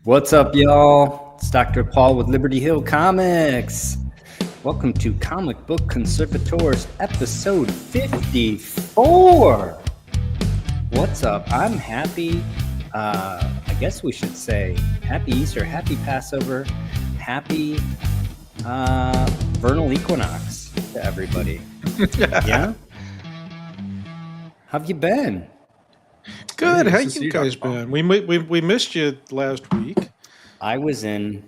What's up, y'all? It's Dr. Paul with Liberty Hill Comics. Welcome to Comic Book Conservators, episode 54. What's up? I'm happy. I guess we should say happy Easter, happy Passover, happy vernal equinox to everybody. Yeah? How have you been? Good. How you guys been? We missed you last week. I was in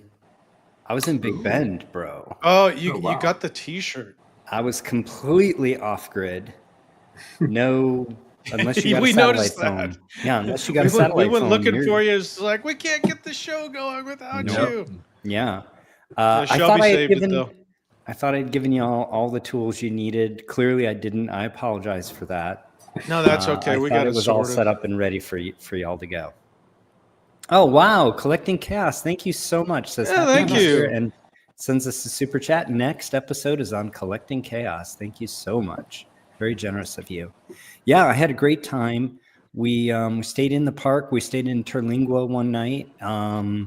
Big Bend, bro. Oh, you got the T-shirt. I was completely off grid. No, unless you got We a satellite noticed that. phone. Yeah, unless you got a satellite phone. We went looking for you. It's like we can't get the show going without you. Yeah. I thought I'd given you all the tools you needed. Clearly, I didn't. I apologize for that. No, that's okay. We got it was all set up and ready for y'all to go. Oh wow, collecting chaos. Thank you so much. Says thank you. And sends us a super chat. Next episode is on collecting chaos. Thank you so much. Very generous of you. Yeah, I had a great time. We stayed in the park. We stayed in Terlingua one night. I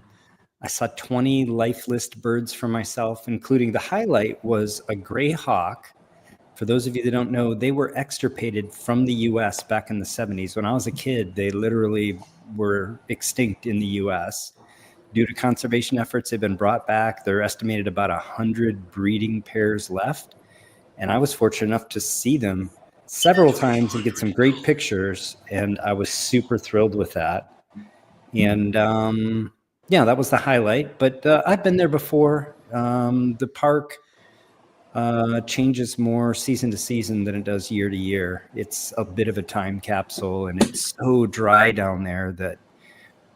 saw 20 lifeless birds for myself, including the highlight was a gray hawk. For those of you that don't know, they were extirpated from the U.S. back in the 70s. When I was a kid, they literally were extinct in the U.S. Due to conservation efforts, they've been brought back. They're estimated about 100 breeding pairs left. And I was fortunate enough to see them several times and get some great pictures. And I was super thrilled with that. And yeah, that was the highlight. But I've been there before. The park changes more season to season than it does year to year. It's a bit of a time capsule, and it's so dry down there that,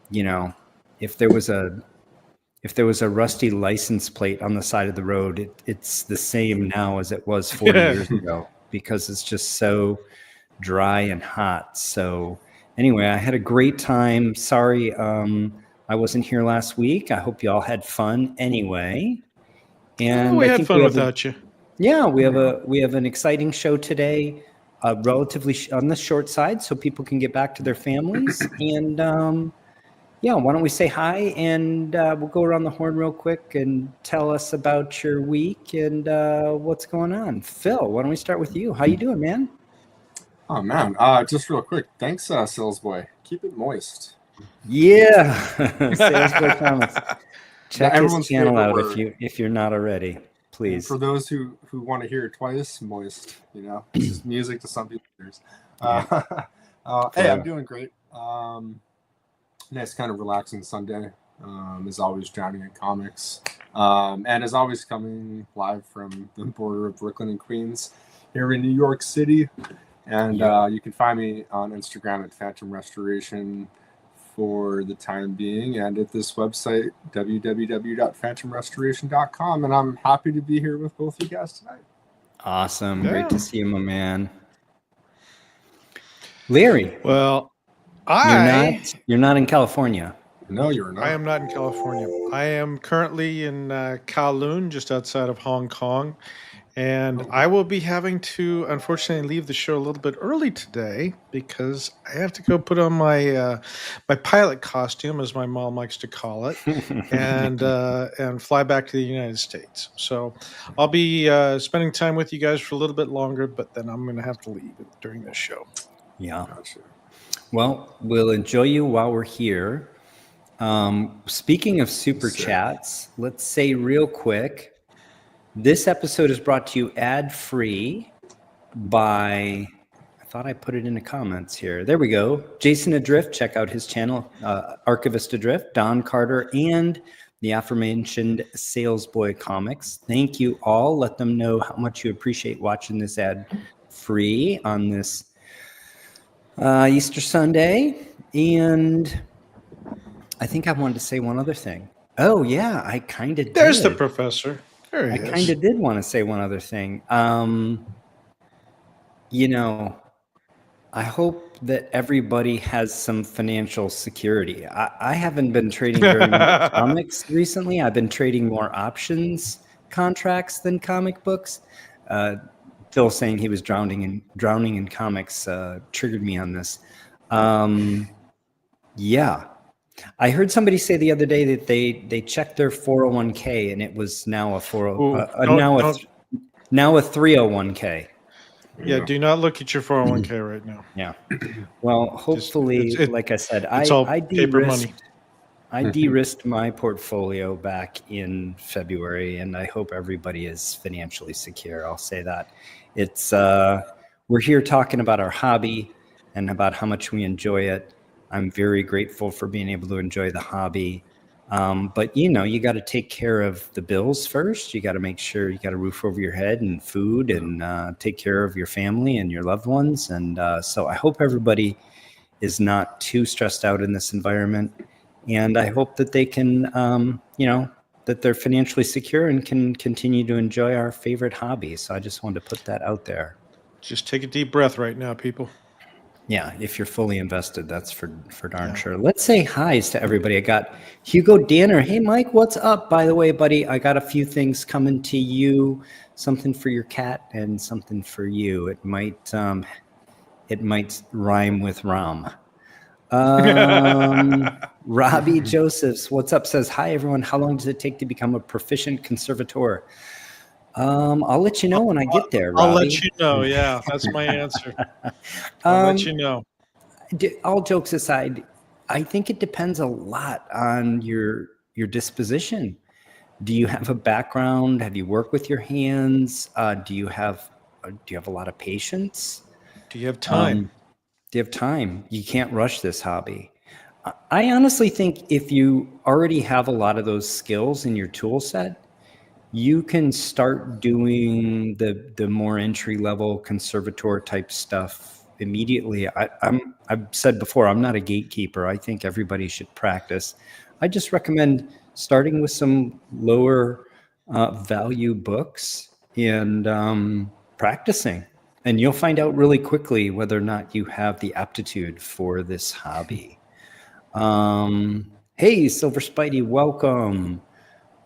you know, if there was a rusty license plate on the side of the road, it's the same now as it was 40 years ago, because it's just so dry and hot. So anyway, I had a great time. Sorry, I wasn't here last week. I hope you all had fun anyway. And we had fun without you. Yeah, we have an exciting show today, relatively on the short side, so people can get back to their families. And yeah, why don't we say hi, and we'll go around the horn real quick and tell us about your week and what's going on. Phil, why don't we start with you? How you doing, man? Oh man, just real quick. Thanks, Salesboy. Keep it moist. Yeah, Salesboy Comics. Check his channel out if you're not already. Please. And for those who want to hear it twice, moist, you know, this is music to some people. Hey, I'm doing great. Nice kind of relaxing Sunday. As always, drowning in comics. And as always, coming live from the border of Brooklyn and Queens here in New York City. And you can find me on Instagram at Phantom Restoration for the time being, and at this website, www.phantomrestoration.com. And I'm happy to be here with both you guys tonight. Awesome. Yeah. Great to see you, my man. Larry. Well, you're not in California. No, you're not. I am not in California. I am currently in Kowloon, just outside of Hong Kong. And I will be having to, unfortunately, leave the show a little bit early today because I have to go put on my my pilot costume, as my mom likes to call it, and fly back to the United States. So I'll be spending time with you guys for a little bit longer, but then I'm going to have to leave during this show. Yeah. Gotcha. Well, we'll enjoy you while we're here. Speaking of super chats, let's say real quick, this episode is brought to you ad-free by, I thought I put it in the comments here. There we go. Jason Adrift, check out his channel, Archivist Adrift, Don Carter, and the aforementioned Salesboy Comics. Thank you all. Let them know how much you appreciate watching this ad-free on this Easter Sunday. And I think I wanted to say one other thing. Oh, yeah, I kind of did. There's the professor. I kind of did want to say one other thing. You know, I hope that everybody has some financial security. I haven't been trading very much comics recently. I've been trading more options contracts than comic books. Phil saying he was drowning in comics triggered me on this. Yeah. I heard somebody say the other day that they checked their 401k and it was now a now a 301k. Yeah, do not look at your 401k right now. Yeah. Well, hopefully, like I said, it's all paper money. I de-risked my portfolio back in February, and I hope everybody is financially secure. I'll say that. It's we're here talking about our hobby and about how much we enjoy it. I'm very grateful for being able to enjoy the hobby. But you got to take care of the bills first. You got to make sure you got a roof over your head and food, and take care of your family and your loved ones. And so I hope everybody is not too stressed out in this environment. And I hope that they can, that they're financially secure and can continue to enjoy our favorite hobby. So I just wanted to put that out there. Just take a deep breath right now, people. Yeah, if you're fully invested, that's for darn sure. Let's say hi's to everybody. I got Hugo Danner. Hey, Mike, what's up? By the way, buddy, I got a few things coming to you. Something for your cat and something for you. It might rhyme with Ram. Robbie Josephs, what's up? Says, hi, everyone. How long does it take to become a proficient conservator? I'll let you know when I get there, Robbie. I'll let you know. Yeah, that's my answer. I'll let you know. All jokes aside, I think it depends a lot on your disposition. Do you have a background? Have you worked with your hands? Do you have a lot of patience? Do you have time? Do you have time? You can't rush this hobby. I honestly think if you already have a lot of those skills in your tool set, you can start doing the more entry level conservator type stuff immediately. I've said before, I'm not a gatekeeper. I think everybody should practice. I just recommend starting with some lower value books and practicing. And you'll find out really quickly whether or not you have the aptitude for this hobby. Hey, Silver Spidey, welcome.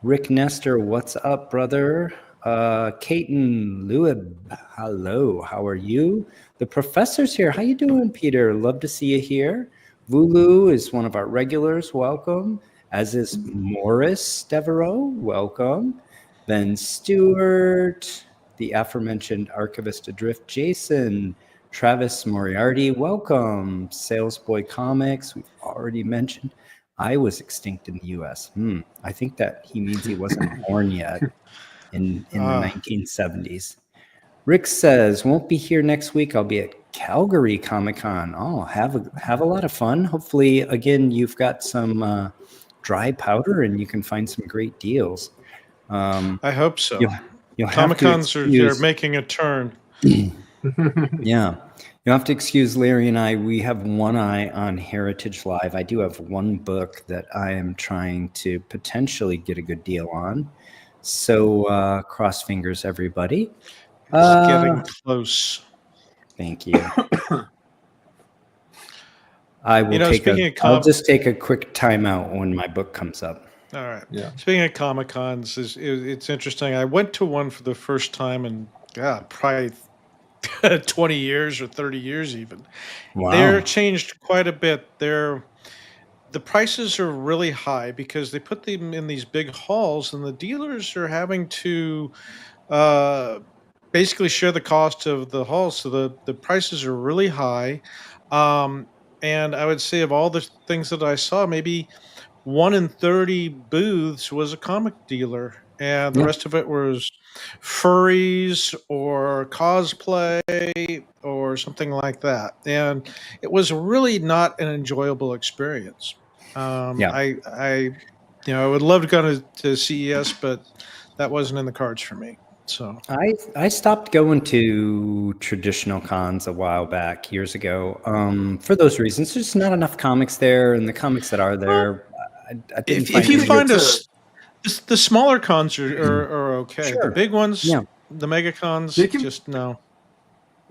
Rick Nestor, what's up, brother? Kaiten Lewib, hello, how are you? The professor's here. How you doing, Peter? Love to see you here. Vulu is one of our regulars. Welcome. As is Morris Devereaux. Welcome. Ben Stewart, the aforementioned Archivist Adrift, Jason, Travis Moriarty, welcome. Salesboy Comics, we've already mentioned. I was extinct in the U.S. I think that he means he wasn't born yet in the 1970s. Rick says, won't be here next week. I'll be at Calgary Comic-Con. Oh, have a lot of fun. Hopefully, again, you've got some dry powder and you can find some great deals. I hope so. Comic-Cons they're making a turn. Yeah. You'll have to excuse Larry and I. We have one eye on Heritage Live. I do have one book that I am trying to potentially get a good deal on. So cross fingers, everybody. It's getting close. Thank you. I will I'll just take a quick timeout when my book comes up. All right. Yeah. Speaking of Comic-Cons, it's interesting. I went to one for the first time in probably 20 years or 30 years even. Wow. They're changed quite a bit. The prices are really high because they put them in these big halls, and the dealers are having to basically share the cost of the halls. So the prices are really high. And I would say of all the things that I saw, maybe 1 in 30 booths was a comic dealer, and the rest of it was furries or cosplay or something like that. And it was really not an enjoyable experience. I would love to go to CES, but that wasn't in the cards for me. So I stopped going to traditional cons a while back, years ago, for those reasons. There's not enough comics there, and the comics that are there, I didn't find. If you find the smaller cons are okay. Sure. The big ones, the mega cons, just no.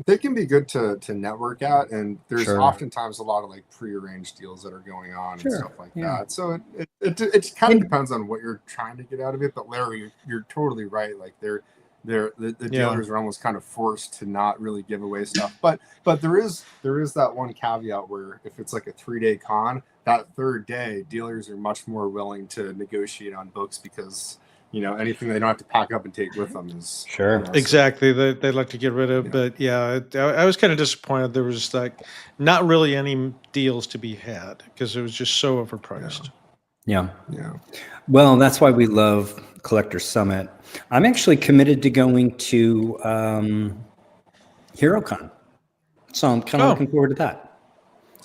They can be good to network at, and there's oftentimes a lot of like prearranged deals that are going on and stuff like that. So it kind of depends on what you're trying to get out of it. But Larry, you're totally right. Like the dealers are almost kind of forced to not really give away stuff. But there is that one caveat where if it's like a 3-day con, that third day dealers are much more willing to negotiate on books because anything they don't have to pack up and take with them is Sure. Exactly. They like to get rid of. Yeah. But yeah, I was kind of disappointed. There was like not really any deals to be had because it was just so overpriced. Yeah. Yeah. Well, that's why we love Collector Summit. I'm actually committed to going to HeroCon, so I'm kind of looking forward to that.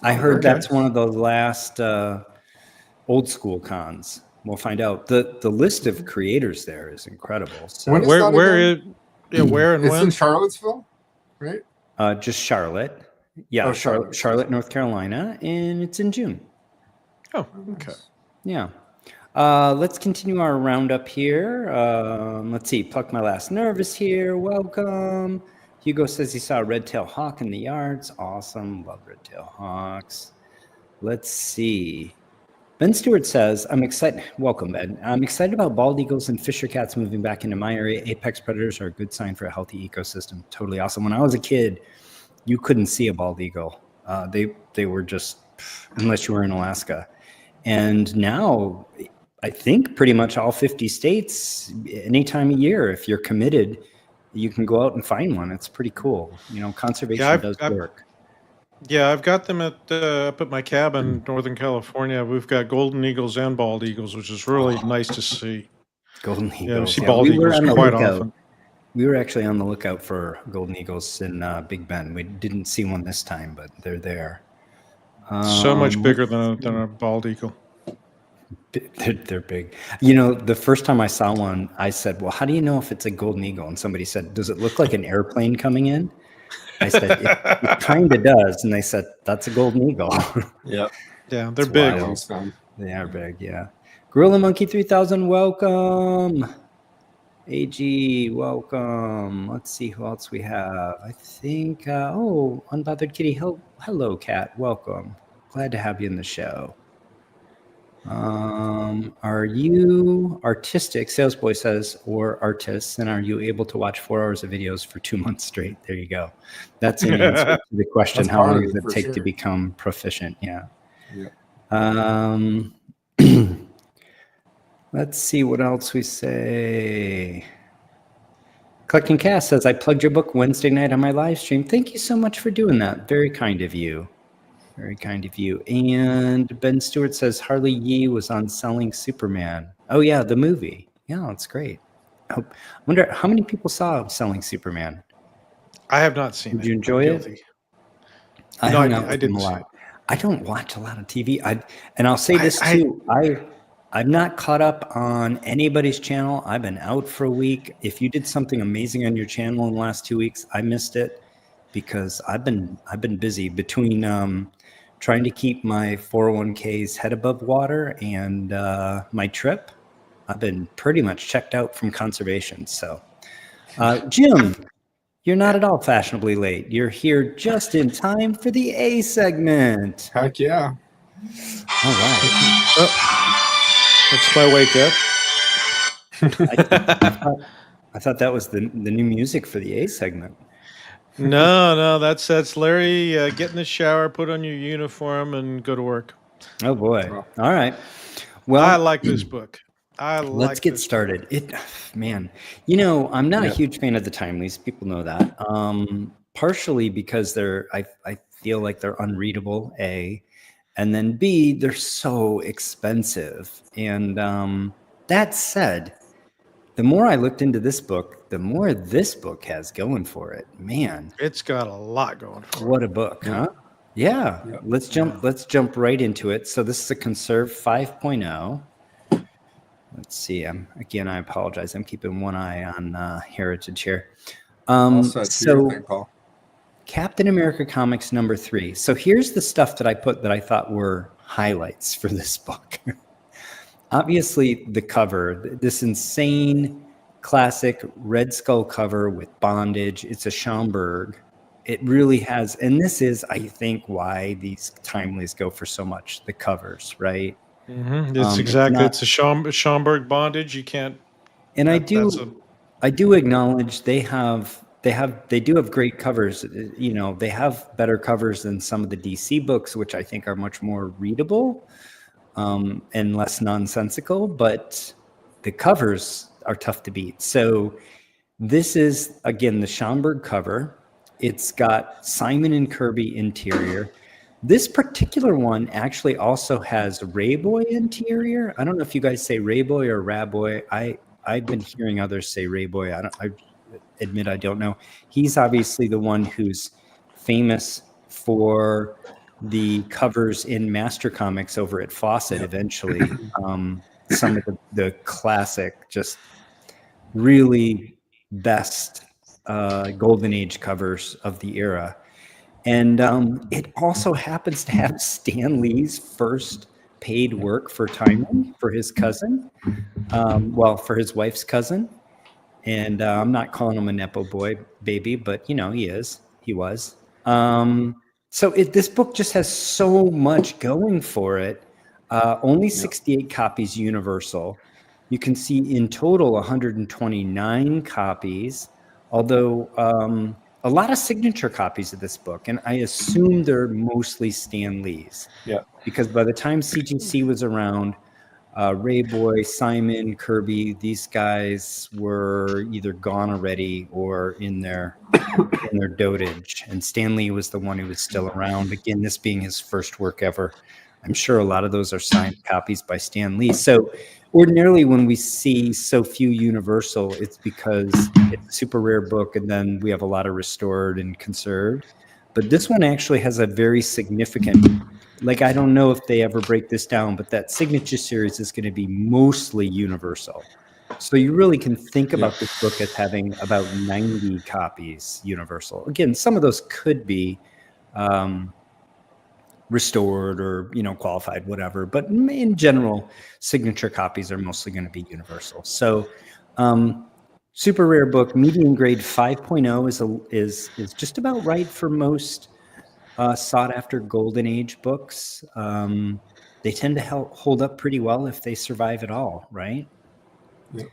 I heard that's one of the last old school cons. We'll find out. The list of creators there is incredible. So When is Where that again? where and It's when? in Charlottesville, right? just Charlotte. Yeah, Oh, Charlotte, North Carolina, and it's in June. Oh, okay. Yeah. Let's continue our roundup here. Let's see. Pluck My Last Nerve is here. Welcome. Hugo says he saw a red-tailed hawk in the yards. Awesome. Love red-tailed hawks. Let's see. Ben Stewart says, I'm excited. Welcome, Ben. I'm excited about bald eagles and fisher cats moving back into my area. Apex predators are a good sign for a healthy ecosystem. Totally awesome. When I was a kid, you couldn't see a bald eagle. They were just, unless you were in Alaska. And now, I think pretty much all 50 states, any time of year, if you're committed, you can go out and find one. It's pretty cool. Conservation does work. Yeah, I've got them up at my cabin in Northern California. We've got golden eagles and bald eagles, which is really nice to see. Golden eagles. Yeah, we see bald eagles quite often. We were actually on the lookout for golden eagles in Big Bend. We didn't see one this time, but they're there. So much bigger than a bald eagle. They're big. The first time I saw one, I said, well, how do you know if it's a golden eagle? And somebody said, does it look like an airplane coming in? I said, it kind of does. And they said, that's a golden eagle. Yeah. Yeah, they're big. They are big, yeah. Gorilla Monkey 3000, welcome. AG, welcome. Let's see who else we have. I think, Unbothered Kitty, hello, Cat, welcome. Glad to have you in the show. Are you artistic, Salesboy says, or artists, and are you able to watch 4 hours of videos for 2 months straight? There you go. That's an answer to the question, how long does it take to become proficient? Yeah. Let's see what else we say. Collecting Cast says, I plugged your book Wednesday night on my live stream. Thank you so much for doing that. Very kind of you. Very kind of you. And Ben Stewart says Harley Yee was on Selling Superman. Oh, yeah, the movie. Yeah, it's great. I wonder how many people saw Selling Superman? I have not seen it. Did you enjoy it? I didn't a see lot. it. I don't watch a lot of TV. And I'll say this too. I'm not caught up on anybody's channel. I've been out for a week. If you did something amazing on your channel in the last 2 weeks, I missed it because I've been busy between trying to keep my 401k's head above water and my trip. I've been pretty much checked out from conservation. So, Jim, you're not at all fashionably late. You're here just in time for the A segment. Heck yeah. All right. That's my wake up. I thought that was the new music for the A segment. No, that's Larry. Get in the shower, put on your uniform, and go to work. Oh boy! All right. Well, I like this book. Let's get started. I'm not a huge fan of the timelies. People know that. Partially because I feel like they're unreadable. A, and then B, they're so expensive. And that said, the more I looked into this book, the more this book has going for it. Man, it's got a lot going for it. What a book, huh? Yeah. Yep. Let's jump right into it. So this is a Conserved 5.0. Let's see. I apologize. I'm keeping one eye on Heritage here. Captain America Comics #3. So here's the stuff that I put that I thought were highlights for this book. Obviously, the cover, this insane classic Red Skull cover with bondage. It's a Schomburg. It really has, and this is, I think, why these timelies go for so much. The covers, right? Mm-hmm. It's a Schomburg bondage. You can't. And I do I do acknowledge they do have great covers. You know, they have better covers than some of the DC books, which I think are much more readable and less nonsensical. But the covers are tough to beat. So this is again the Schomburg cover. It's got Simon and Kirby interior. This particular one actually also has Rayboy interior. I don't know if you guys say Rayboy or Raboy. I've been hearing others say Rayboy. I admit I don't know. He's obviously the one who's famous for the covers in Master Comics over at Fawcett eventually. Some of the classic, just really best Golden Age covers of the era. And it also happens to have Stan Lee's first paid work for Timely for his cousin, for his wife's cousin. And I'm not calling him a Nepo boy baby, but you know, he was. So this book just has so much going for it. Only 68 copies universal. You can see in total 129 copies, although a lot of signature copies of this book, and I assume they're mostly Stan Lee's. Yeah. Because by the time CGC was around, Rayboy, Simon, Kirby, these guys were either gone already or in their dotage. And Stan Lee was the one who was still around. Again, this being his first work ever. I'm sure a lot of those are signed copies by Stan Lee. So ordinarily when we see so few universal, it's because it's a super rare book and then we have a lot of restored and conserved. But this one actually has a very significant, like, I don't know if they ever break this down, but that signature series is going to be mostly universal. So you really can think about this book as having about 90 copies universal. Again, some of those could be restored or, you know, qualified, whatever. But in general, signature copies are mostly going to be universal. So super rare book, medium grade 5.0 is just about right for most sought after Golden Age books. They tend to hold up pretty well if they survive at all, right? Yeah.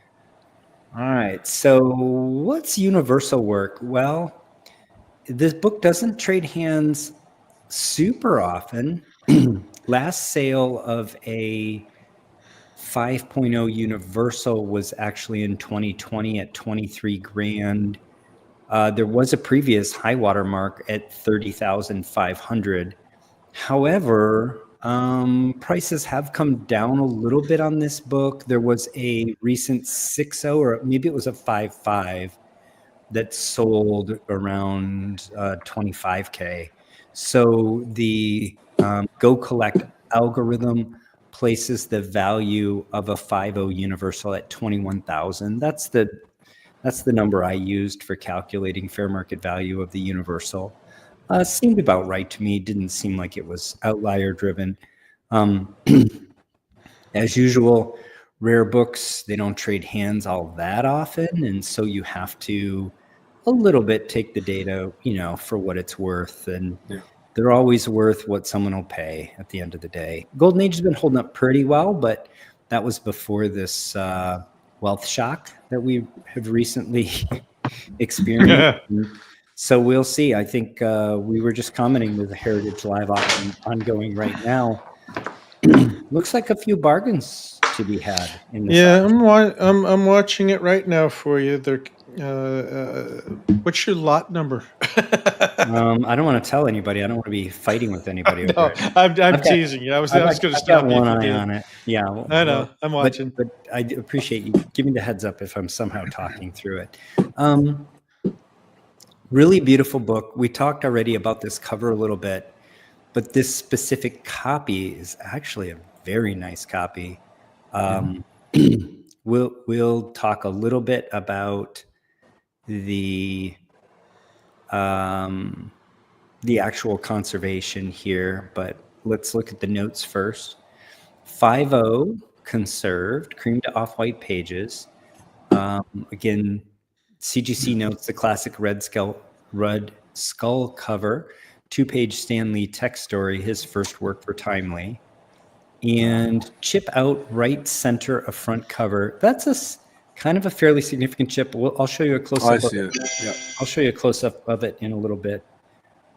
All right. So what's universal work? Well, this book doesn't trade hands super often. Last sale of a 5.0 universal was actually in 2020 at 23 grand. There was a previous high water mark at 30,500. However, prices have come down a little bit on this book. There was a recent 6.0 or maybe it was a 5.5 that sold around 25K. So the Go Collect algorithm places the value of a 5.0 universal at 21,000. That's the number I used for calculating fair market value of the universal. Seemed about right to me. Didn't seem like it was outlier driven. As usual, rare books, they don't trade hands all that often. And so you have to a little bit take the data, you know, for what it's worth. And they're always worth what someone will pay at the end of the day. Golden Age has been holding up pretty well, but that was before this wealth shock that we have recently experienced. So we'll see. I think we were just commenting with the Heritage Live auction ongoing right now. Looks like a few bargains to be had in this auction. I'm watching it right now for you. They're what's your lot number? I don't want to tell anybody. I don't want to be fighting with anybody. No, I'm teasing you. I was going to stop you. One eye on it. Yeah, I know. I'm watching. But I appreciate you. Give me the heads up if I'm somehow talking through it. Really beautiful book. We talked already about this cover a little bit, but this specific copy is actually a very nice copy. We'll talk a little bit about the actual conservation here, but let's look at the notes first. 5.0 conserved, cream to off-white pages. Again, CGC notes the classic Red Skull cover, 2-page Stan Lee text story, his first work for Timely. And chip out right center of front cover. That's kind of a fairly significant chip. I'll show you a close Oh, I up. see it. Yeah. I'll show you a close up of it in a little bit.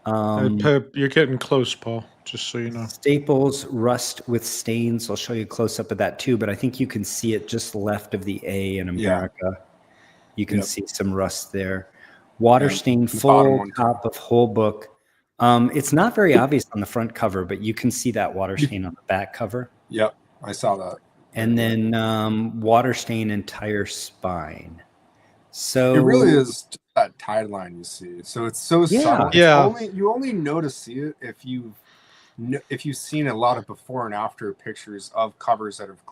You're getting close, Paul, just so you know. Staples rust with stains. I'll show you a close up of that too, but I think you can see it just left of the A in America. You can see some rust there. Water stain, full top of whole book. It's not very obvious on the front cover, but you can see that water stain on the back cover. Yep, I saw that. And then water stain entire spine. So it really is that tide line you see. So it's so subtle. It's you only know to see it if you've seen a lot of before and after pictures of covers that have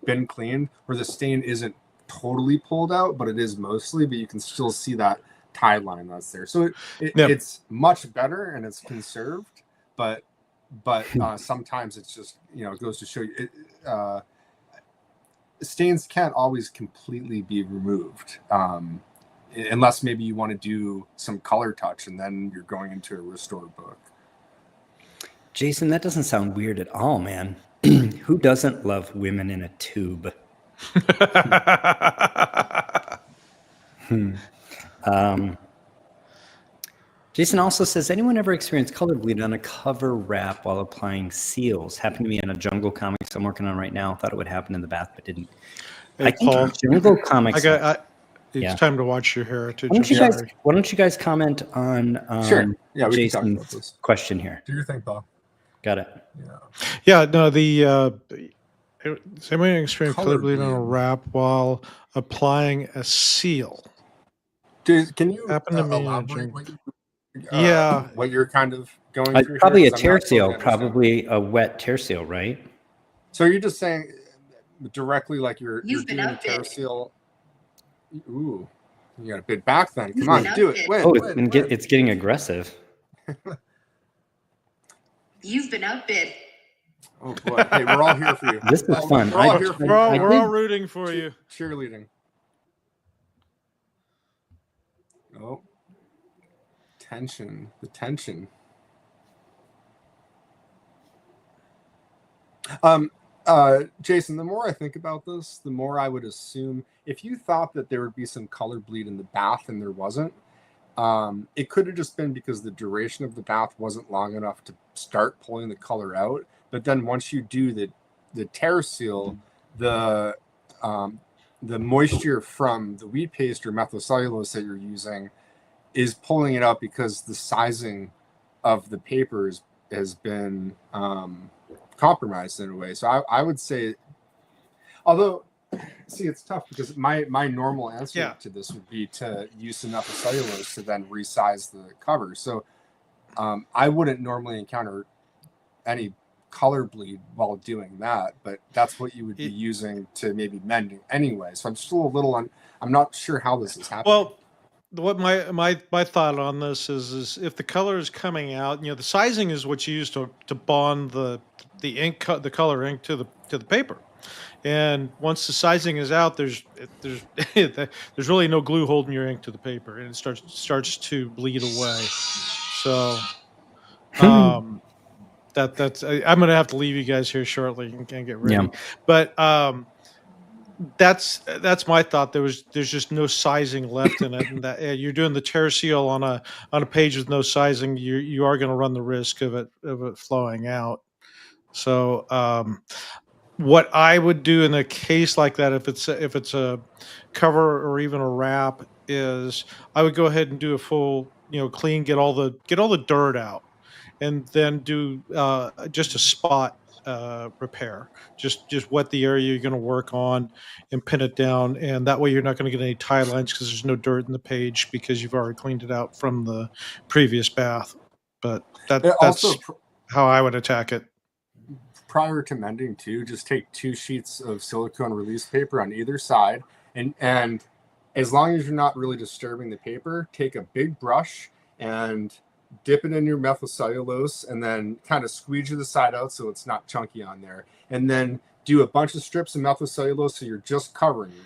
been cleaned, where the stain isn't totally pulled out, but it is mostly. But you can still see that tide line that's there. So it's much better and it's conserved, but sometimes it's just, it goes to show you stains can't always completely be removed, unless maybe you want to do some color touch and then you're going into a restored book. Jason, that doesn't sound weird at all, man. Who doesn't love women in a tube? Jason also says, anyone ever experienced color bleed on a cover wrap while applying seals? Happened to me in a Jungle Comics I'm working on right now. Thought it would happen in the bath, but didn't. Hey, Paul, Jungle Comics. It's time to watch your heritage. Why don't you guys comment on sure. Yeah, we Jason's can talk about this question here? Do your thing, Paul. Got it. Yeah. No. Has anyone experienced color bleed on a wrap while applying a seal? Can you happen to me? Elaborate what you're kind of going through? Probably a tear seal, probably a wet tear seal, right? So you're just saying directly like you're doing a tear seal. Ooh, you got a bit back then. Come on, do it. Win, it's getting aggressive. You've been outbid. Oh boy! Hey, we're all here for you. This is fun. We're all rooting for you. Cheerleading. Oh, tension. The tension. Jason, the more I think about this, the more I would assume if you thought that there would be some color bleed in the bath and there wasn't, it could have just been because the duration of the bath wasn't long enough to start pulling the color out. But then once you do the tear seal, the moisture from the wheat paste or methylcellulose that you're using is pulling it out because the sizing of the paper has been compromised in a way. So I would say, although, see, it's tough because my normal answer to this would be to use some methylcellulose to then resize the cover. So I wouldn't normally encounter any color bleed while doing that, but that's what you would be using to maybe mending anyway. So I'm still a little I'm not sure how this is happening. Well, what my thought on this is if the color is coming out, the sizing is what you use to bond the ink, the color ink to the paper. And once the sizing is out, there's really no glue holding your ink to the paper, and it starts to bleed away. So that's I'm gonna have to leave you guys here shortly and get ready. Yeah. But that's my thought. There's just no sizing left in it, and that you're doing the tear seal on a page with no sizing. You are going to run the risk of it flowing out. So what I would do in a case like that, if it's a cover or even a wrap, is I would go ahead and do a full clean, get all the dirt out, and then do just a spot repair. Just wet the area you're going to work on and pin it down, and that way you're not going to get any tie lines because there's no dirt in the page because you've already cleaned it out from the previous bath. But that's also how I would attack it. Prior to mending too, just take 2 sheets of silicone release paper on either side, and as long as you're not really disturbing the paper, take a big brush and dip it in your methylcellulose and then kind of squeegee the side out so it's not chunky on there, and then do a bunch of strips of methylcellulose so you're just covering it.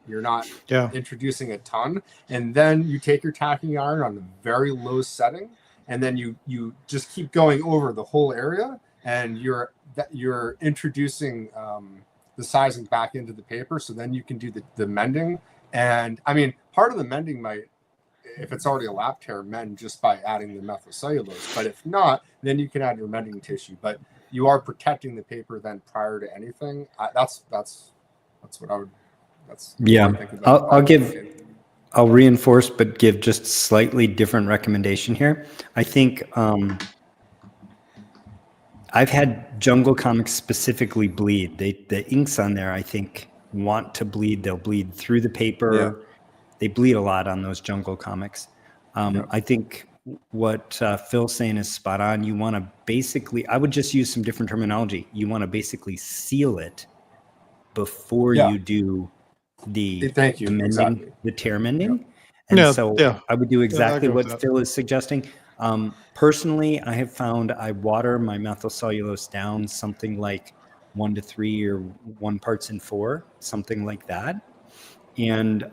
You're not introducing a ton, and then you take your tacking iron on a very low setting, and then you just keep going over the whole area, and you're introducing the the sizing back into the paper. So then you can do the mending. And I mean, part of the mending might, if it's already a lap tear, mend just by adding the methylcellulose. But if not, then you can add your mending tissue. But you are protecting the paper then prior to anything. That's what I would. That's Yeah. what I think about I'll reinforce, but give just slightly different recommendation here. I think I've had Jungle Comics specifically bleed. The inks on there, I think, want to bleed. They'll bleed through the paper. Yeah. They bleed a lot on those Jungle Comics. I think what Phil's saying is spot on. You want to basically, I would just use some different terminology. You want to basically seal it before you do the mending, exactly. the tear mending. And I would do exactly with what that. Phil is suggesting. Personally, I have found I water my methylcellulose down something like 1 to 3 or 1 parts in 4, something like that. And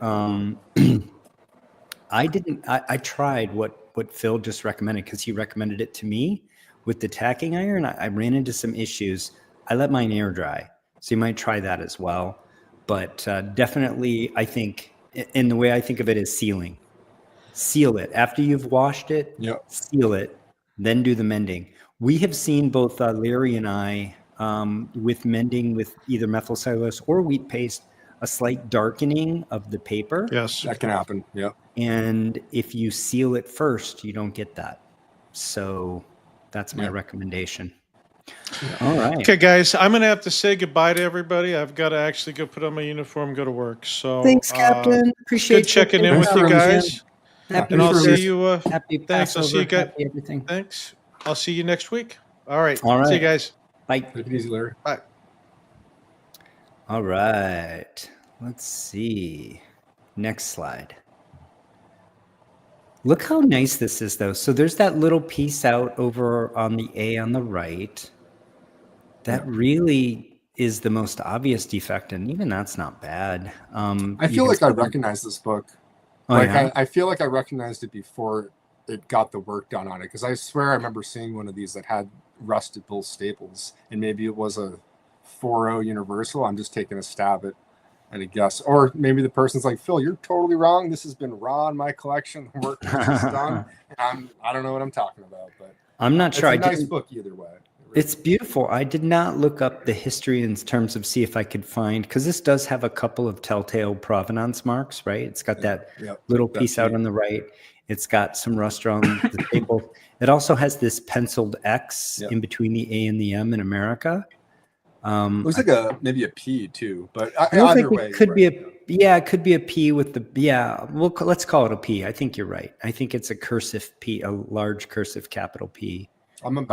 I tried what Phil just recommended, because he recommended it to me with the tacking iron. I ran into some issues. I let mine air dry. So you might try that as well. But definitely, I think, and the way I think of it is sealing. Seal it. After you've washed it, seal it, then do the mending. We have seen both Larry and I, with mending with either methylcellulose or wheat paste, a slight darkening of the paper. Yes. That can happen. Yeah. And if you seal it first, you don't get that. So that's my recommendation. All right. Okay, guys, I'm going to have to say goodbye to everybody. I've got to actually go put on my uniform and go to work. So Thanks, Captain. Appreciate good checking in with you guys. And I'll see you. Happy thanks. I'll see you guys. Happy everything. Thanks. I'll see you next week. All right. All right. See you guys. Bye. Take it easy, Larry. Bye. All right. Let's see. Next slide. Look how nice this is, though. So there's that little piece out over on the A on the right. That really is the most obvious defect, and even that's not bad. I feel like I recognize this book. I feel like I recognized it before it got the work done on it, because I swear I remember seeing one of these that had rusted bull staples, and maybe it was a 4.0 Universal. I'm just taking a stab at a guess. Or maybe the person's like, Phil, you're totally wrong. This has been raw in my collection. The work is done. And I don't know what I'm talking about, but I'm not sure. It's a nice book either way. It's beautiful. I did not look up the history in terms of see if I could find, because this does have a couple of telltale provenance marks, right? It's got that little piece out on the right. It's got some rust on the staple. It also has this penciled X in between the A and the M in America. Looks like maybe a P too, but I either think way, it could be it could be a P with the well, let's call it a P. I think you're right. I think it's a cursive P, a large cursive capital P. I'm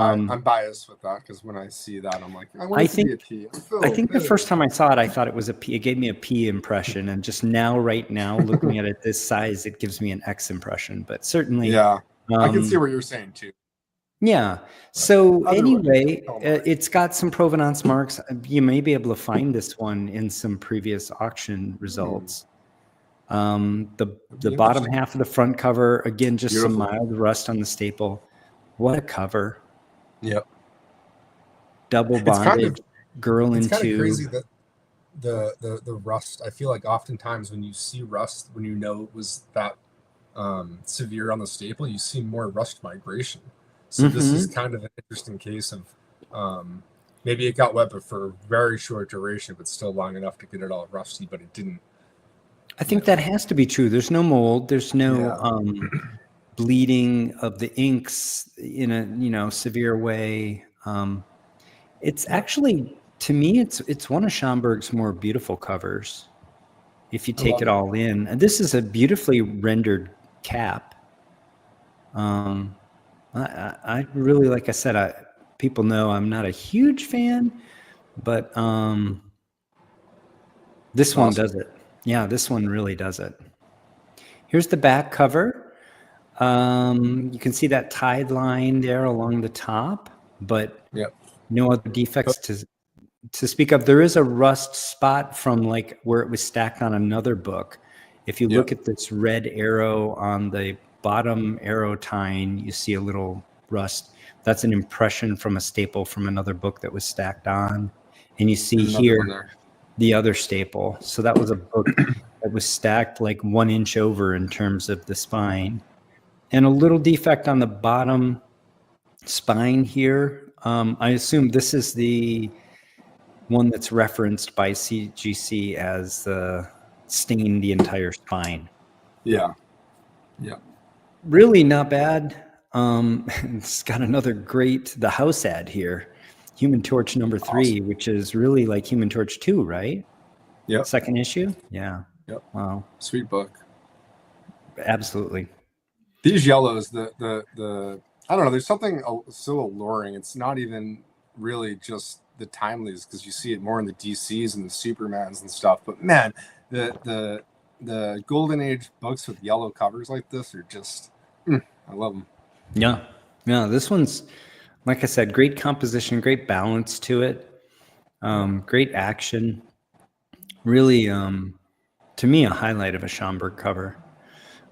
biased with that, because when I see that, I'm like, I want it to be a P. I think the first time I saw it, I thought it was a P. It gave me a P impression, and just right now, looking at it this size, it gives me an X impression. But certainly, I can see what you're saying too. Yeah. So anyway, it's got some provenance marks. You may be able to find this one in some previous auction results. The bottom half of the front cover, again, just some mild rust on the staple. What a cover. Yep. Double bonded, girl it's into. It's kind of crazy that the rust, I feel like oftentimes when you see rust, when you know it was that severe on the staple, you see more rust migration. So this is kind of an interesting case of maybe it got wet, but for a very short duration, but still long enough to get it all rusty, but it didn't. I think that has to be true. There's no mold. There's no bleeding of the inks in a severe way. It's actually, to me, it's one of Schomburg's more beautiful covers. If you take it all in, and this is a beautifully rendered cap. I really, like I said, people know I'm not a huge fan, but this one does it. Yeah, this one really does it. Here's the back cover. You can see that tide line there along the top, but no other defects to speak of. There is a rust spot from like where it was stacked on another book. If you look at this red arrow on the bottom arrow tine, you see a little rust. That's an impression from a staple from another book that was stacked on. And you see here, the other staple. So that was a book that was stacked like 1 inch over in terms of the spine, and a little defect on the bottom spine here. I assume this is the one that's referenced by CGC as stained the entire spine. Yeah. Really not bad. It's got another the house ad here, Human Torch number 3, Awesome. which is really like Human Torch 2, right? Yep. Second issue. Yeah. Yep. Wow. Sweet book. Absolutely. These yellows, the I don't know. There's something so alluring. It's not even really just the timelies, because you see it more in the DCs and the Supermans and stuff. But man, the Golden Age books with yellow covers like this are just, I love them. Yeah. This one's, like I said, great composition, great balance to it, great action. Really, to me, a highlight of a Schomburg cover.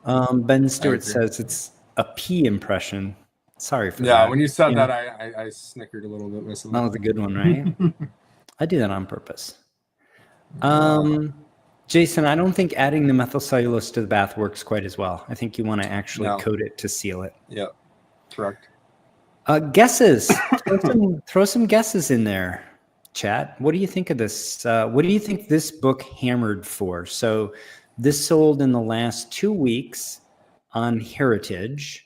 Ben Stewart says it's a P impression. Sorry for that. Yeah, when you said that, I snickered a little bit myself. That was a good one, right? I do that on purpose. Jason, I don't think adding the methylcellulose to the bath works quite as well. I think you want to actually coat it to seal it. Yeah, correct. Guesses. Throw some guesses in there, chat. What do you think of this? What do you think this book hammered for? So this sold in the last 2 weeks on Heritage.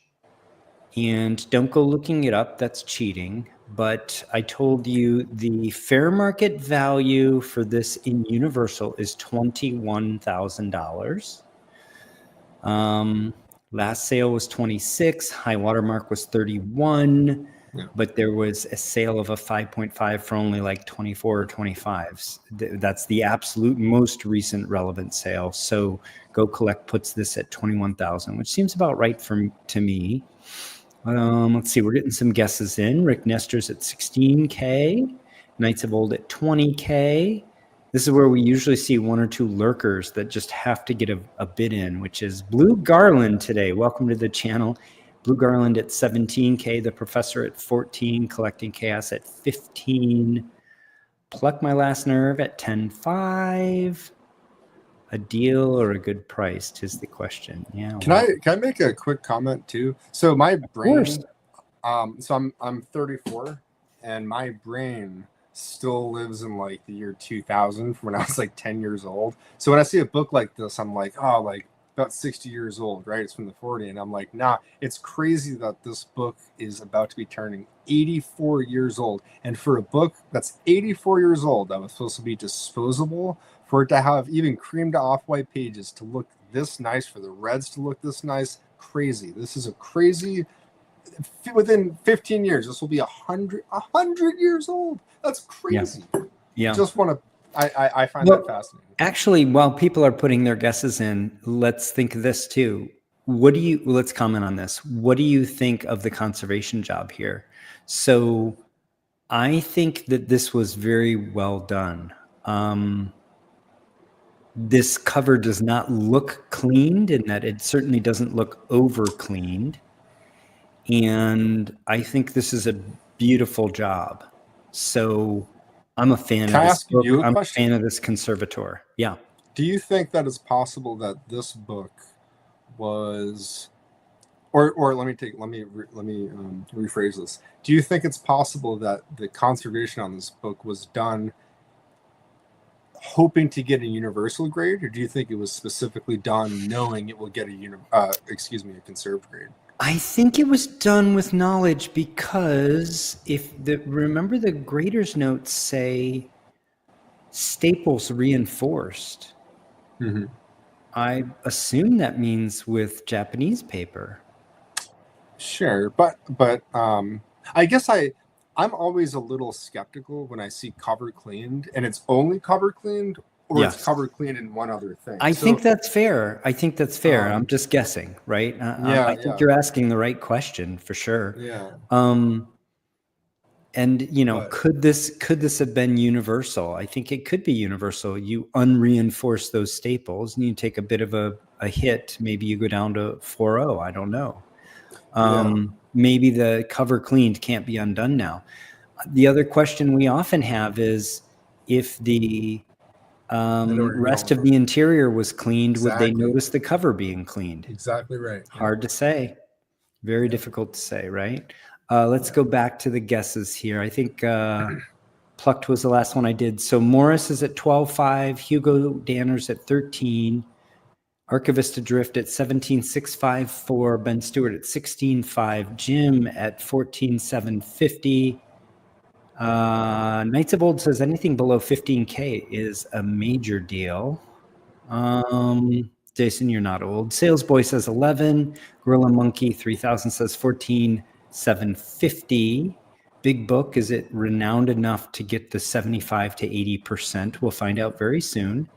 And don't go looking it up. That's cheating. But I told you the fair market value for this in Universal is $21,000. Last sale was 26. High watermark was 31. Yeah. But there was a sale of a 5.5 for only like 24 or 25s. That's the absolute most recent relevant sale. So Go Collect puts this at 21,000, which seems about right to me. Let's see, we're getting some guesses in. Rick Nestor's at 16K, Knights of Old at 20K. This is where we usually see 1 or 2 lurkers that just have to get a bid in, which is Blue Garland today. Welcome to the channel. Blue Garland at 17K, The Professor at 14, Collecting Chaos at 15, Pluck My Last Nerve at 10.5. A deal or a good price is the question. Yeah. Can I make a quick comment too? So my brain, so I'm 34, and my brain still lives in like the year 2000 from when I was like 10 years old. So when I see a book like this, I'm like, oh, like about 60 years old, right? It's from the 40, and I'm like, nah. It's crazy that this book is about to be turning 84 years old, and for a book that's 84 years old that was supposed to be disposable, for it to have even cream to off-white pages to look this nice, for the reds to look this nice, crazy. This is a crazy, within 15 years, this will be 100 years old. That's crazy. Yeah. Just want to, I find that fascinating. Actually, while people are putting their guesses in, let's think of this too. Let's comment on this. What do you think of the conservation job here? So I think that this was very well done. This cover does not look cleaned, in that it certainly doesn't look over cleaned. And I think this is a beautiful job. So I'm a fan of this book. I'm a fan of this conservator. Yeah. Do you think that it's possible that this book was, or let me rephrase this. Do you think it's possible that the conservation on this book was done hoping to get a universal grade, or do you think it was specifically done knowing it will get a conserved grade? I think it was done with knowledge, because remember the grader's notes say staples reinforced. Mm-hmm. I assume that means with Japanese paper. Sure, but I guess I'm always a little skeptical when I see cover cleaned and it's only cover cleaned, or it's cover cleaned in one other thing. I think that's fair. I'm just guessing, right? I think you're asking the right question for sure. Yeah. And could this have been universal? I think it could be universal. You unreinforce those staples and you take a bit of a hit. Maybe you go down to 4.0. I don't know. Maybe the cover cleaned can't be undone now. The other question we often have is, if the know where you're Rest going of the interior was cleaned. Would they Exactly. notice the cover being cleaned? Exactly right. Yeah. Hard to say. Very difficult to say, right? Let's go back to the guesses here. I think Plucked was the last one I did. So Morris is at 12.5, Hugo Danner's at 13, Archivist Adrift at 17.654, Ben Stewart at 16.5, Jim at 14.750. Knights of Old says anything below 15K is a major deal. Jason, you're not old. Salesboy says 11. Gorilla Monkey 3000 says 14,750. Big Book, is it renowned enough to get the 75 to 80%? We'll find out very soon.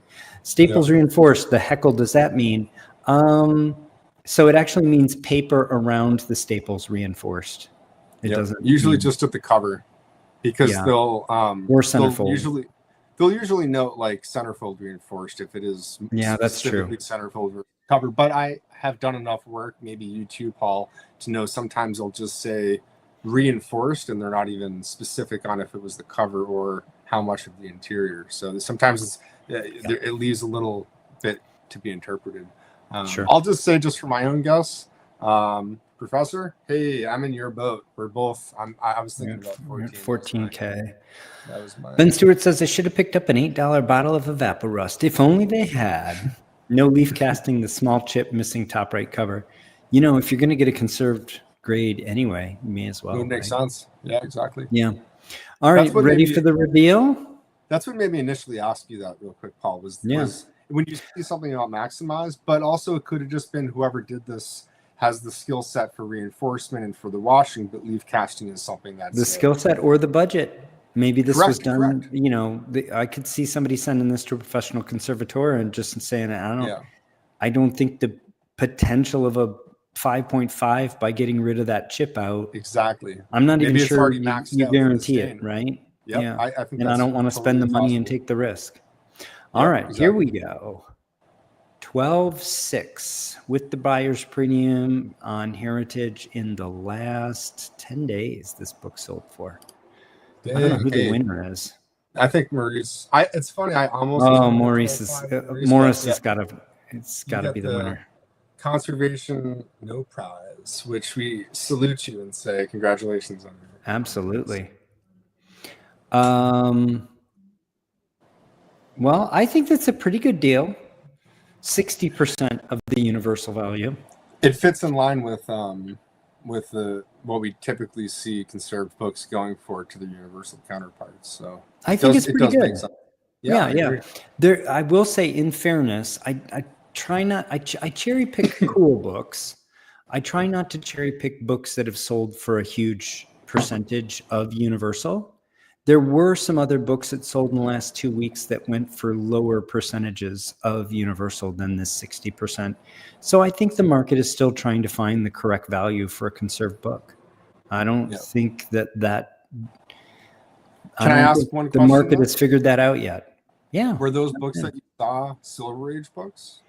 Staples reinforced. The heckle does that mean? So it actually means paper around the staples reinforced. It doesn't usually mean, just at the cover, because they'll or centerfold. They'll usually note like centerfold reinforced if it is that's true. Centerfold cover. But I have done enough work, maybe you too, Paul, to know sometimes they'll just say reinforced and they're not even specific on if it was the cover or how much of the interior. So sometimes it leaves a little bit to be interpreted. Sure. I'll just say, just for my own guess, Professor, hey, I'm in your boat. We're both. I was thinking about 14K. That was my. Ben Stewart says they should have picked up an $8 bottle of Evaporust. If only they had. No leaf casting, the small chip, missing top right cover. You know, if you're going to get a conserved grade anyway, you may as well. It makes sense. Yeah, exactly. Yeah. All right, ready for the reveal? That's what made me initially ask you that real quick, Paul, was when you see something about maximize, but also it could have just been whoever did this has the skill set for reinforcement and for the washing, but leaf casting is something that's the skill set or the budget. Maybe this was done, correct. You know, I could see somebody sending this to a professional conservator and just saying, I don't think the potential of a 5.5 by getting rid of that chip out. Exactly. I'm not Maybe even it's sure already you maxed out guarantee it, right? Yep. Yeah. I think and I don't want to spend the money and take the risk. All right, exactly. Here we go. 12.6 with the buyer's premium on Heritage in the last 10 days. This book sold for. I don't know who the winner is. I think Maurice. It's funny. I almost. Morris has got to. It's got to be the winner. Conservation No Prize, which we salute you and say congratulations on it. Absolutely. Well, I think that's a pretty good deal. 60% of the universal value. It fits in line with what we typically see conserved books going for to the universal counterparts. So I think it's pretty good. Yeah. I will say, in fairness, I try not. I cherry pick cool books. I try not to cherry pick books that have sold for a huge percentage of universal. There were some other books that sold in the last 2 weeks that went for lower percentages of universal than this 60%. So I think the market is still trying to find the correct value for a conserved book. I don't think that. Can I ask one question? The market has figured that out yet. Yeah. Were those books that you saw Silver Age books?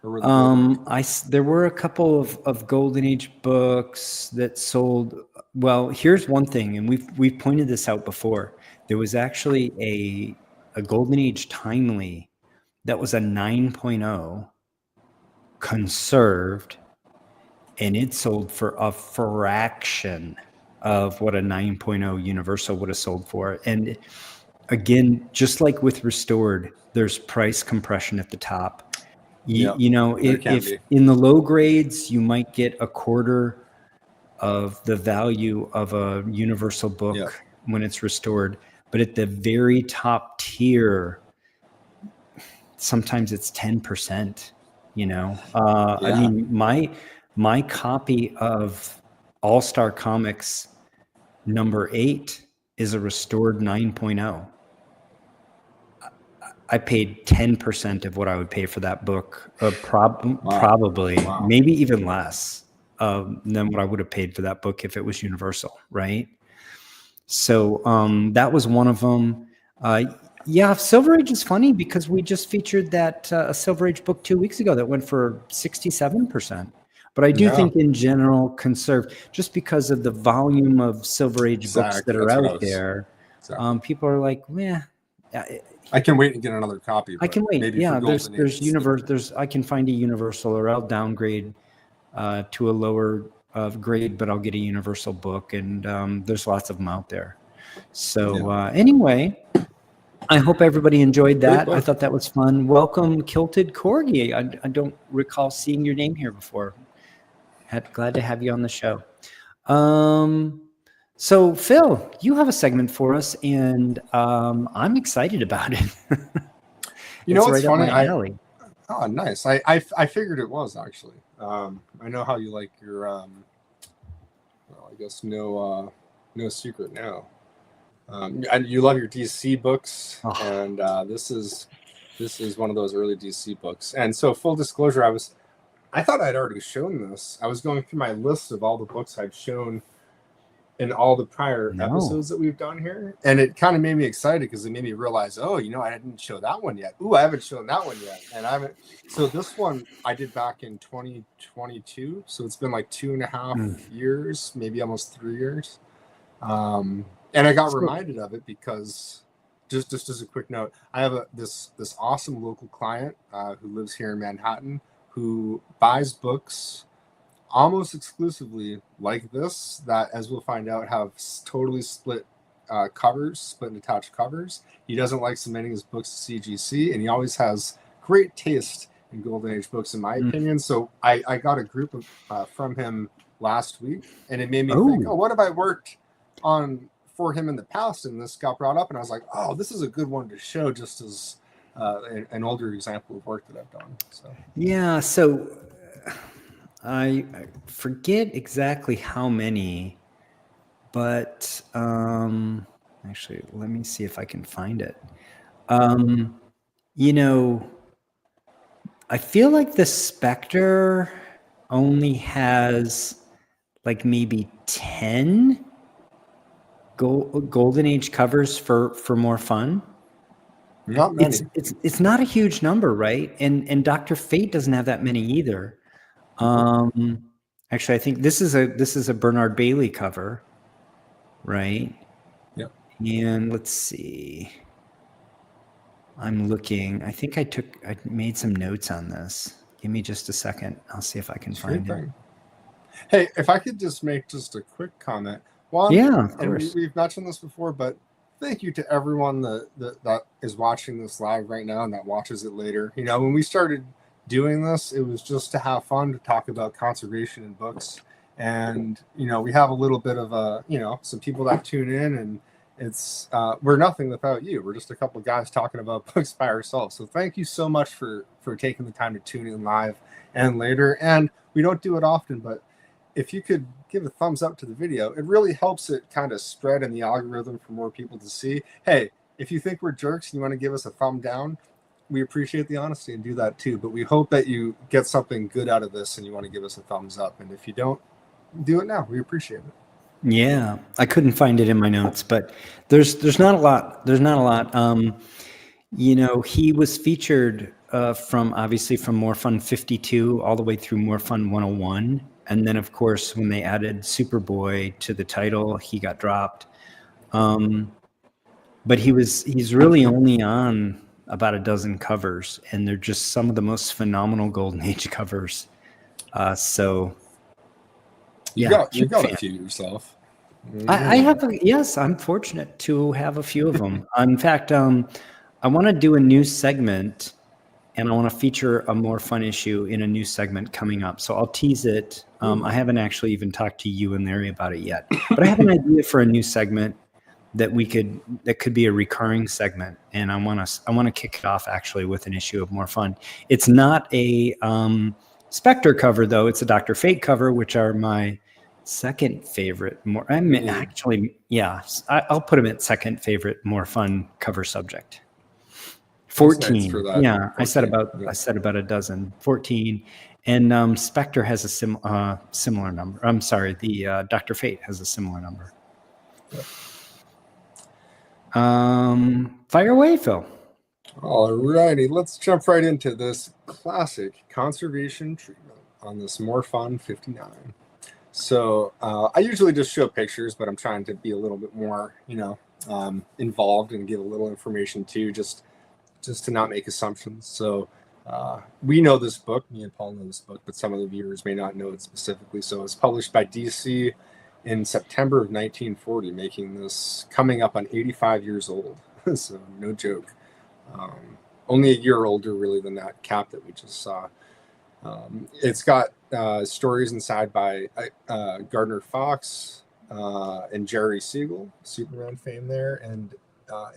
There were a couple of Golden Age books that sold. Well, here's one thing, and we've pointed this out before. There was actually a Golden Age Timely that was a 9.0 conserved, and it sold for a fraction of what a 9.0 universal would have sold for. And again, just like with restored, there's price compression at the top. You know, if in the low grades, you might get a quarter of the value of a universal book when it's restored. But at the very top tier, sometimes it's 10%, you know. I mean, my copy of All-Star Comics number 8 is a restored 9.0. I paid 10% of what I would pay for that book, probably, maybe even less than what I would have paid for that book if it was universal, right? So that was one of them. Silver Age is funny because we just featured that a Silver Age book 2 weeks ago that went for 67%. But I do think in general, conserved, just because of the volume of Silver Age books that are out there, people are like, I can wait and get another copy. I can wait. Maybe Yeah, for there's Golden Age. there's I can find a universal, or I'll downgrade to a lower grade, but I'll get a universal book, and there's lots of them out there. So anyway, I hope everybody enjoyed that. I thought that was fun. Welcome, Kilted Corgi. I don't recall seeing your name here before. Glad to have you on the show. So Phil, you have a segment for us, and I'm excited about it. You know what's right funny? Up my alley. Oh, nice. I figured it was actually. I know how you like your. Well, I guess no secret now. And you love your DC books, and this is one of those early DC books. And so, full disclosure, I thought I'd already shown this. I was going through my list of all the books I've shown in all the prior episodes that we've done here, and it kind of made me excited because it made me realize, I didn't show that one yet. I haven't shown that one yet, and I haven't. So this one I did back in 2022, so it's been like 2.5 years, maybe almost 3 years. And I got reminded of it because just as a quick note, I have this awesome local client who lives here in Manhattan who buys books almost exclusively like this, that, as we'll find out, have totally split covers, split and attached covers. He doesn't like submitting his books to CGC, and he always has great taste in Golden Age books, in my opinion. So I got a group from him last week, and it made me think, what have I worked on for him in the past? And this got brought up, and I was like, this is a good one to show, just as an older example of work that I've done. So yeah, so I forget exactly how many, but actually, let me see if I can find it. I feel like the Spectre only has like maybe 10 Golden Age covers for More Fun. Not many. It's not a huge number, right? And Dr. Fate doesn't have that many either. Actually, I think this is a Bernard Bailey cover, right? Yep. And let's see. I'm looking. I think I made some notes on this. Give me just a second. I'll see if I can find it. Hey, if I could just make just a quick comment. One, yeah, of course. And we've mentioned this before, but thank you to everyone that is watching this live right now and that watches it later. When we started doing this, it was just to have fun, to talk about conservation in books. And, we have a little bit of some people that tune in, and it's, we're nothing without you. We're just a couple of guys talking about books by ourselves. So thank you so much for taking the time to tune in live and later. And we don't do it often, but if you could give a thumbs up to the video, it really helps it kind of spread in the algorithm for more people to see. Hey, if you think we're jerks and you want to give us a thumb down, we appreciate the honesty and do that too. But we hope that you get something good out of this and you want to give us a thumbs up. And if you don't, do it now. We appreciate it. Yeah, I couldn't find it in my notes, but there's not a lot. There's not a lot. He was featured from More Fun 52 all the way through More Fun 101. And then, of course, when they added Superboy to the title, he got dropped. But he's really only on about a dozen covers, and they're just some of the most phenomenal Golden Age covers. So, yeah, you got a few yourself. I have. Yes, I'm fortunate to have a few of them. In fact, I want to do a new segment, and I want to feature a More Fun issue in a new segment coming up. So I'll tease it. I haven't actually even talked to you and Larry about it yet, but I have an idea for a new segment that could be a recurring segment, and I want to kick it off actually with an issue of More Fun. It's not a Spectre cover though; it's a Dr. Fate cover, which are my second favorite. I'll put them at second favorite More Fun cover subject. 14. Yeah, 14. I said about a dozen. 14, and Spectre has a similar number. I'm sorry, the Dr. Fate has a similar number. Fire away, Phil. All righty, let's jump right into this classic conservation treatment on this More Fun 59. So I usually just show pictures, but I'm trying to be a little bit more, involved and give a little information too. Just just to not make assumptions. So we know this book, me and Paul know this book, but some of the viewers may not know it specifically. So it was published by DC in September of 1940, making this coming up on 85 years old. So no joke. Only a year older, really, than that cap that we just saw. It's got stories inside by Gardner Fox and Jerry Siegel, Superman fame there. And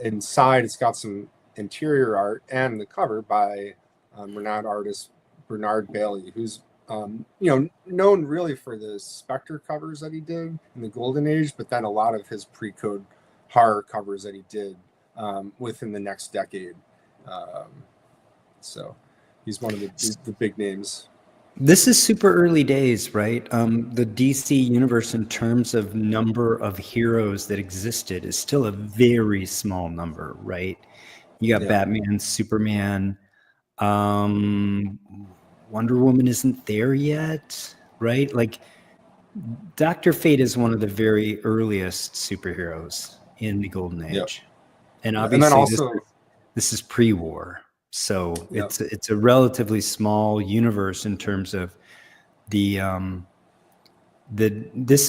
inside, it's got some interior art and the cover by renowned artist Bernard Bailey, who's known really for the Spectre covers that he did in the Golden Age, but then a lot of his pre-code horror covers that he did within the next decade. So he's one of the big names. This is super early days, right? The DC universe, in terms of number of heroes that existed, is still a very small number, right? You got Batman, Superman, Wonder Woman isn't there yet, right? Like, Dr. Fate is one of the very earliest superheroes in the Golden Age. And obviously this is pre-war. So it's a relatively small universe in terms of this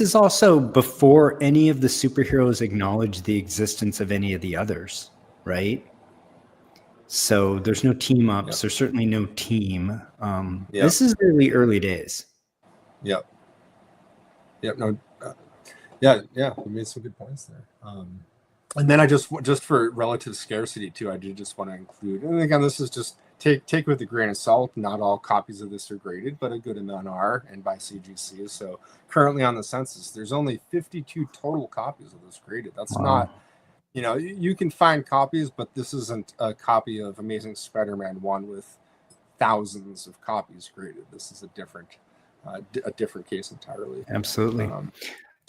is also before any of the superheroes acknowledge the existence of any of the others, right? So there's no team ups. There's certainly no team. This is really early days. No. You made some good points there. And then I just for relative scarcity too, I do just want to include, and again, this is just take with a grain of salt. Not all copies of this are graded, but a good amount are, and by CGC. So currently on the census, there's only 52 total copies of this graded. That's not, you can find copies, but this isn't a copy of Amazing Spider-Man 1 with thousands of copies graded. This is a different case entirely. Absolutely.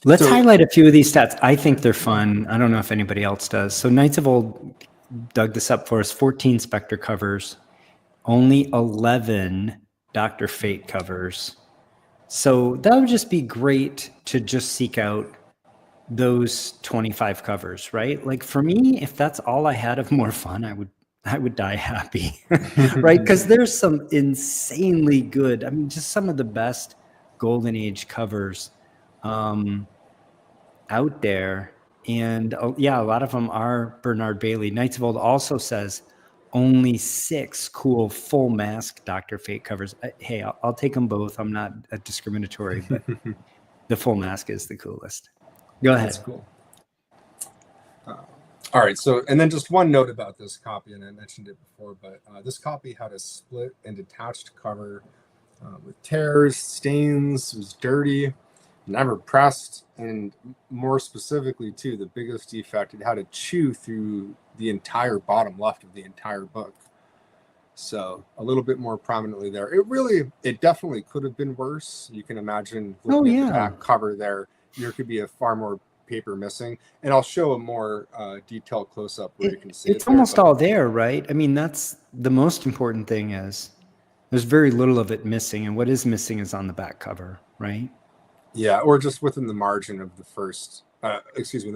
Let's highlight a few of these stats. I think they're fun. I don't know if anybody else does. So Knights of Old dug this up for us. 14 Spectre covers, only 11 Dr. Fate covers. So that would just be great to just seek out those 25 covers, right? Like, for me, if that's all I had of more fun, I would die happy, right? Because there's some insanely good, just some of the best Golden Age covers out there. And a lot of them are Bernard Bailey. Knights of Old also says only 6 cool full mask Dr. Fate covers. Hey, I'll take them both. I'm not discriminatory, but the full mask is the coolest. Go ahead. That's cool. All right. So, and then just one note about this copy, and I mentioned it before, but this copy had a split and detached cover with tears, stains. It was dirty, never pressed, and more specifically, too, the biggest defect, it had to chew through the entire bottom left of the entire book. So a little bit more prominently there. It definitely could have been worse. You can imagine looking at the back cover there. There could be a far more paper missing, and I'll show a more detailed close-up where you can see it's almost all there, right? That's the most important thing. Is there's very little of it missing, and what is missing is on the back cover, right? Yeah, or just within the margin of the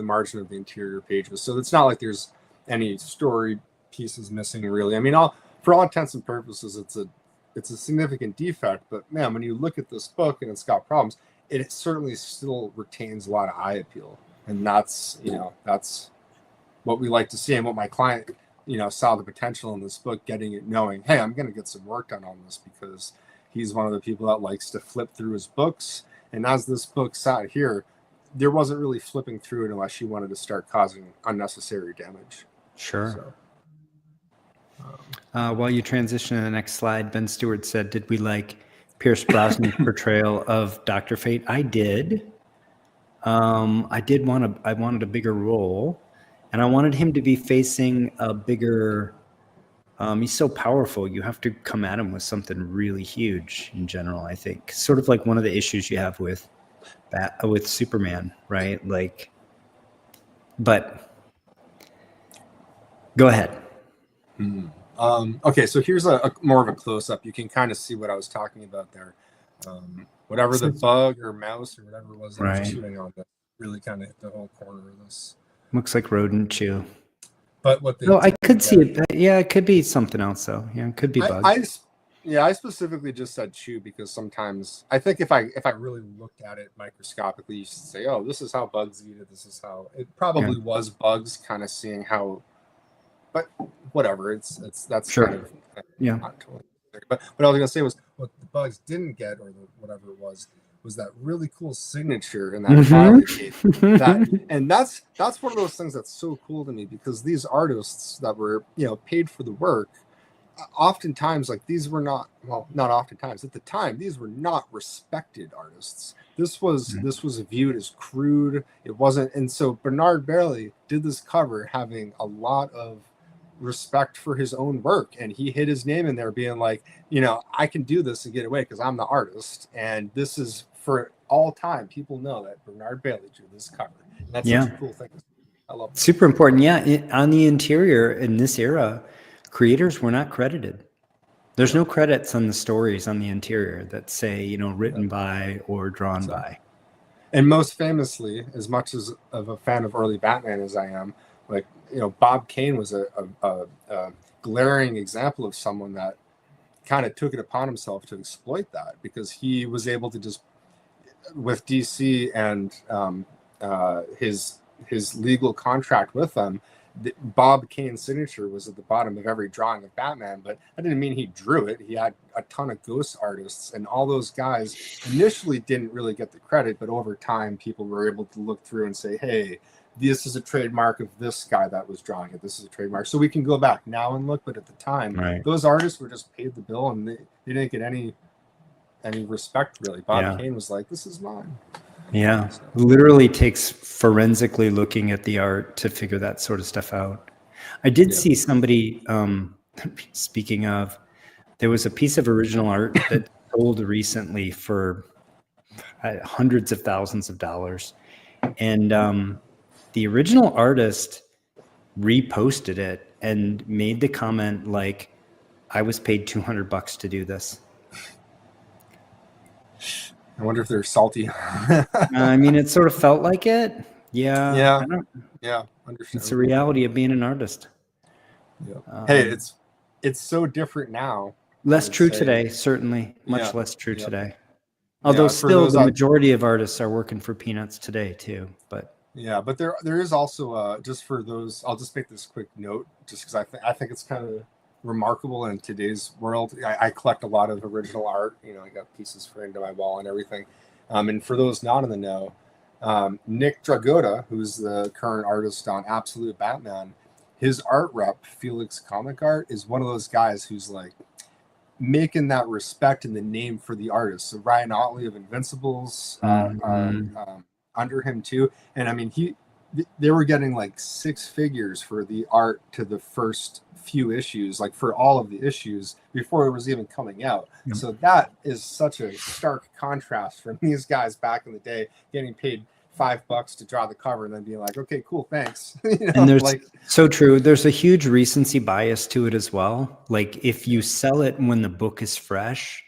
margin of the interior pages. So it's not like there's any story pieces missing, really. For all intents and purposes, it's a significant defect, but man, when you look at this book and it's got problems, it certainly still retains a lot of eye appeal, and that's what we like to see, and what my client saw the potential in this book, getting it, knowing, hey, I'm going to get some work done on this, because he's one of the people that likes to flip through his books. And as this book sat here, there wasn't really flipping through it unless you wanted to start causing unnecessary damage. Sure. While you transition to the next slide, Ben Stewart said, did we like Pierce Brosnan's portrayal of Dr. Fate? I did. I wanted a bigger role, and I wanted him to be facing a bigger, he's so powerful. You have to come at him with something really huge in general, I think. Sort of like one of the issues you have with Superman, right? But go ahead. Okay, so here's a more of a close-up. You can kind of see what I was talking about there. Whatever the bug or mouse or whatever it was that was chewing on that really kind of hit the whole corner of this. Looks like rodent chew. But what they No, I didn't could see get- it. Yeah, it could be something else though. Yeah, it could be bugs. I specifically just said chew because sometimes I think if I really looked at it microscopically, you should say, oh, this is how bugs eat it. This is how it probably was bugs, kind of seeing how. But whatever, that's Sure. kind of Yeah. not totally. But what I was gonna say was what the bugs didn't get, or whatever it was that really cool signature in that file they gave. And that's one of those things that's so cool to me, because these artists that were paid for the work, oftentimes, like, these were not oftentimes, at the time, these were not respected artists. This was viewed as crude. It wasn't. And so Bernard Bailey did this cover having a lot of respect for his own work, and he hid his name in there being like, I can do this and get away because I'm the artist, and this is for all time. People know that Bernard Bailey drew this cover. And that's such a cool thing. I love it. Super important. Yeah. On the interior in this era, creators were not credited. There's no credits on the stories on the interior that say, written by or drawn by. And most famously, as much as of a fan of early Batman as I am, like, Bob Kane was a glaring example of someone that kind of took it upon himself to exploit that, because he was able to just, with DC and his legal contract with them, Bob Kane's signature was at the bottom of every drawing of Batman. But that didn't mean he drew it. He had a ton of ghost artists, and all those guys initially didn't really get the credit, but over time people were able to look through and say, hey, this is a trademark of this guy that was drawing it. This is a trademark. So we can go back now and look, but at the time, those artists were just paid the bill, and they didn't get any respect, really. Bob Kane was like, this is mine. Yeah, literally takes forensically looking at the art to figure that sort of stuff out. I did see somebody, speaking of, there was a piece of original art that sold recently for hundreds of thousands of dollars. And the original artist reposted it and made the comment like, I was paid $200 to do this. I wonder if they're salty. I mean, it sort of felt like it. Yeah. Understand. It's a reality of being an artist. Yeah. Hey, it's so different now. Less true today, certainly. Much less true today. Although still the majority of artists are working for peanuts today too. But there is also just for those. I'll just make this quick note, just because I think it's kind of remarkable in today's world. I collect a lot of original art. I got pieces framed on my wall and everything. And for those not in the know, Nick Dragotta, who's the current artist on Absolute Batman, his art rep, Felix Comic Art, is one of those guys who's like making that respect in the name for the artist. So Ryan Otley of Invincibles under him too. And I mean, they were getting like 6 figures for the art to the first few issues, like for all of the issues before it was even coming out. So that is such a stark contrast from these guys back in the day getting paid $5 to draw the cover and then being like, okay, cool, thanks. And there's so true. There's a huge recency bias to it as well. Like if you sell it when the book is fresh,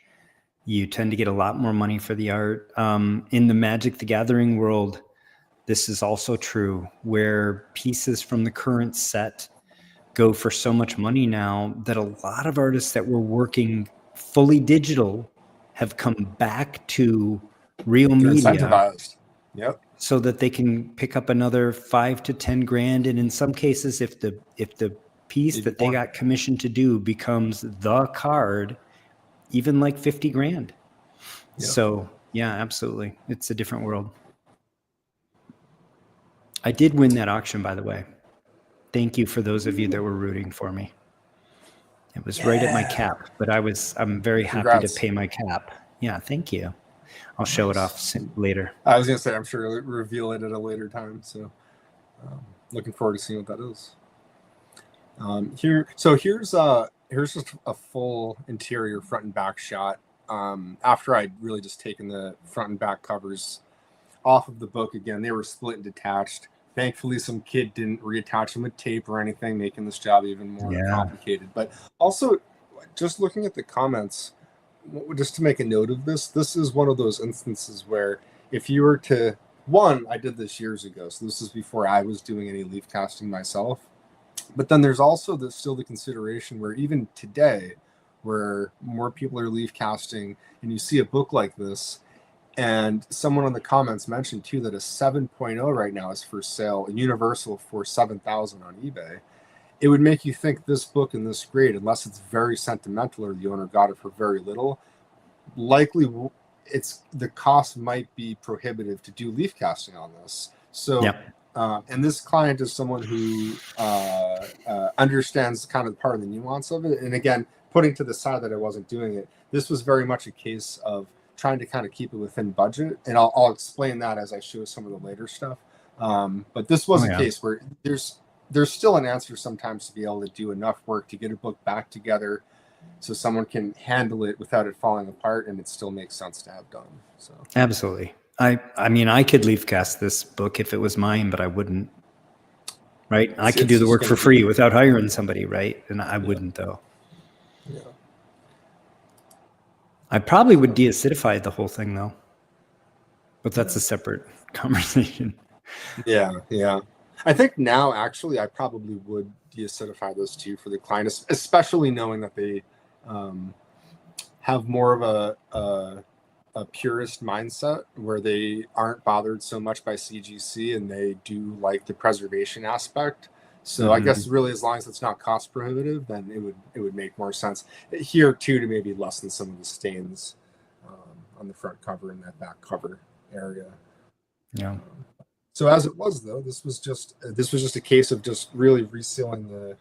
you tend to get a lot more money for the art. In the Magic the Gathering world, this is also true, where pieces from the current set go for so much money now that a lot of artists that were working fully digital have come back to real media. Incentivized. So that they can pick up another $5 to $10 grand. And in some cases, if the piece that they got commissioned to do becomes the card, even like 50 grand. So yeah, absolutely. It's a different world. I did win that auction, by the way. Thank you for those of you that were rooting for me. It was right at my cap, but I'm very happy to pay my cap. Yeah, thank you. I'll show it off later. I was going to say, I'm sure you'll reveal it at a later time. So looking forward to seeing what that is. Here's just a full interior front and back shot. After I'd really just taken the front and back covers off of the book again, they were split and detached. Thankfully, some kid didn't reattach them with tape or anything, making this job even more complicated. But also, just looking at the comments, just to make a note of this is one of those instances where if you were to, I did this years ago, so this is before I was doing any leaf casting myself. But then there's also still the consideration where even today, where more people are leaf casting, and you see a book like this, and someone in the comments mentioned too that a 7.0 right now is for sale, a universal for $7,000 on eBay. It would make you think this book in this grade, unless it's very sentimental or the owner got it for very little, likely the cost might be prohibitive to do leaf casting on this. So, and this client is someone who understands kind of part of the nuance of it. And again, putting to the side that I wasn't doing it, this was very much a case of trying to kind of keep it within budget. And I'll explain that as I show some of the later stuff. But this was a case where there's still an answer sometimes to be able to do enough work to get a book back together so someone can handle it without it falling apart, and it still makes sense to have done. So absolutely. I mean, I could leaf cast this book if it was mine, but I wouldn't. Right? I could do the work for free without hiring somebody, right? And I wouldn't, though. Yeah. I probably would deacidify the whole thing, though. But that's a separate conversation. Yeah. I think now, actually, I probably would deacidify this too for the client, especially knowing that they have more of a purist mindset where they aren't bothered so much by CGC and they do like the preservation aspect. So I guess really, as long as it's not cost prohibitive, then it would make more sense here too to maybe lessen some of the stains on the front cover and that back cover area. Yeah. So as it was though, this was just a case of just really resealing the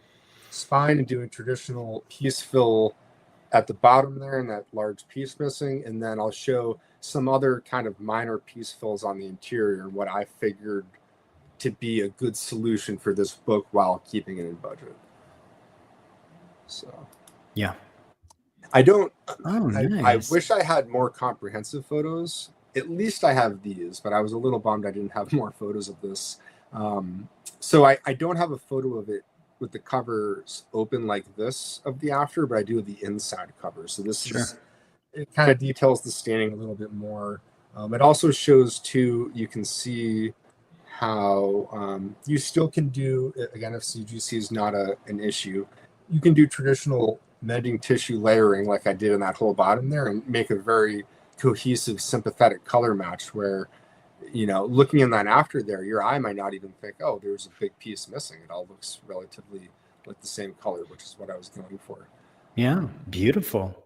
spine and doing traditional piece fill at the bottom there and that large piece missing, and then I'll show some other kind of minor piece fills on the interior and what I figured to be a good solution for this book while keeping it in budget. So yeah, I nice. wish I had more comprehensive photos. At least I have these, but I was a little bummed I didn't have more photos of this. So I don't have a photo of it with the covers open like this of the after, but I do the inside cover. So this it kind of details the staining a little bit more. It also shows too, you can see how you still can do, again, if CGC is not an issue, you can do traditional mending tissue layering like I did in that whole bottom there and make a very cohesive sympathetic color match where, you know, looking in that after there, your eye might not even think, oh, there's a big piece missing. It all looks relatively like the same color, which is what I was going for. Yeah, beautiful.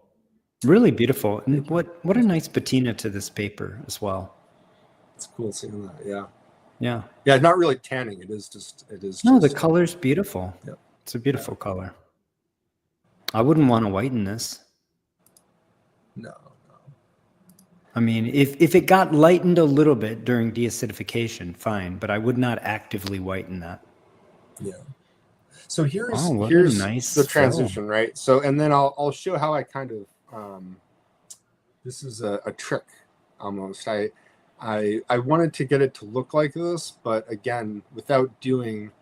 Really beautiful. And what a nice patina to this paper as well. It's cool seeing that. Yeah. Not really tanning. It is No, the color's beautiful. Yep. It's a beautiful color. I wouldn't want to whiten this. No. I mean, if it got lightened a little bit during deacidification, fine, but I would not actively whiten that. Yeah. So here's nice the transition, right? So, and then I'll show how I kind of, this is a trick almost. I wanted to get it to look like this, but again, without doing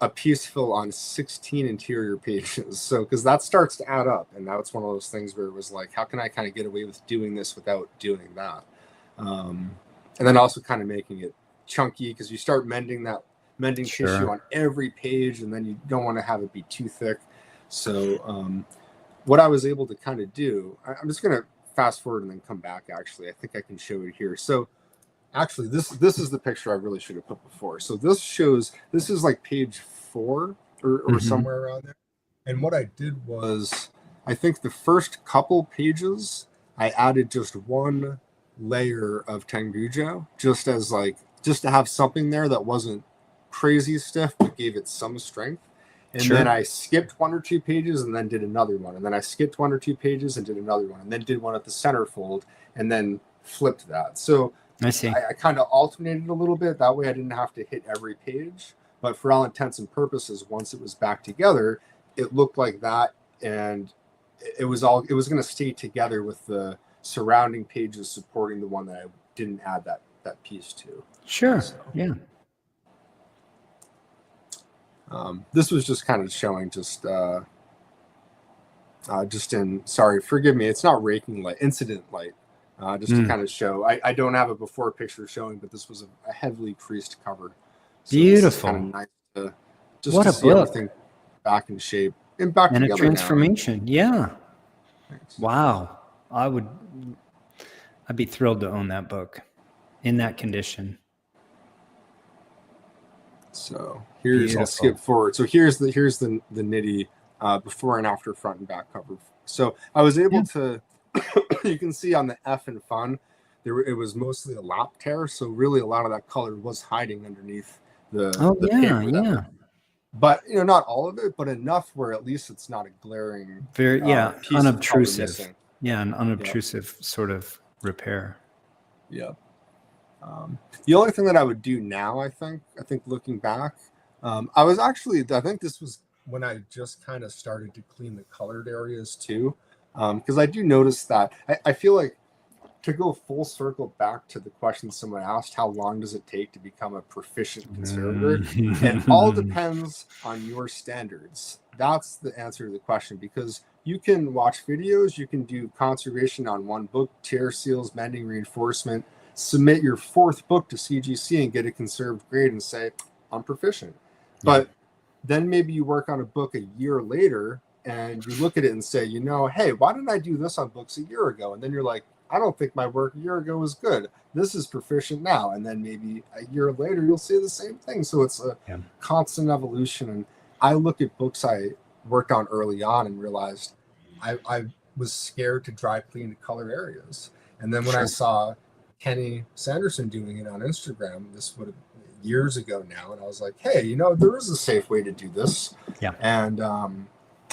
a piece fill on 16 interior pages. So, because that starts to add up, and now it's one of those things where it was like, how can I kind of get away with doing this without doing that? And then also kind of making it chunky, because you start mending tissue on every page, and then you don't want to have it be too thick. So what I was able to kind of do, I'm just going to fast forward and then come back. Actually, I think I can show it here. So actually, this is the picture I really should have put before. So this is like page 4 or somewhere around there. And what I did was, I think the first couple pages, I added just one layer of Tengujo, just to have something there that wasn't crazy stiff, but gave it some strength. And then I skipped 1 or 2 pages and then did another one. And then I skipped 1 or 2 pages and did another one. And then did one at the centerfold and then flipped that. So I see. I kind of alternated a little bit. That way I didn't have to hit every page. But for all intents and purposes, once it was back together, it looked like that. And it was going to stay together with the surrounding pages supporting the one that I didn't add that piece to. Sure. So, yeah. This was just kind of showing sorry, forgive me. It's not raking light, incident light. Just to kind of show, I don't have a before picture showing, but this was a heavily creased cover. So beautiful. kind of nice just What to a see book. everything back in shape and back And a together now. transformation. Yeah. Thanks. Wow. I'd be thrilled to own that book in that condition. So here's, I'll Beautiful. skip forward. So here's the nitty before and after front and back cover. So I was able to, you can see on the F and fun, it was mostly a lap tear. So really a lot of that color was hiding underneath the paper. But not all of it, but enough where at least it's not a glaring very piece of color unobtrusive. missing. Yeah, an unobtrusive sort of repair. Yeah. The only thing that I would do now, I think looking back, I think this was when I just kind of started to clean the colored areas too. Because I do notice that I feel like, to go full circle back to the question someone asked, how long does it take to become a proficient conservator? It all depends on your standards. That's the answer to the question, because you can watch videos, you can do conservation on one book, tear seals, mending, reinforcement, submit your 4th book to CGC and get a conserved grade and say, I'm proficient. But then maybe you work on a book a year later and you look at it and say, hey, why didn't I do this on books a year ago? And then you're like, I don't think my work a year ago was good. This is proficient now. And then maybe a year later, you'll say the same thing. So it's a constant evolution. And I look at books I worked on early on and realized I was scared to dry clean the color areas. And then when I saw Kenny Sanderson doing it on Instagram, this would have been years ago now. And I was like, hey, there is a safe way to do this. Yeah. And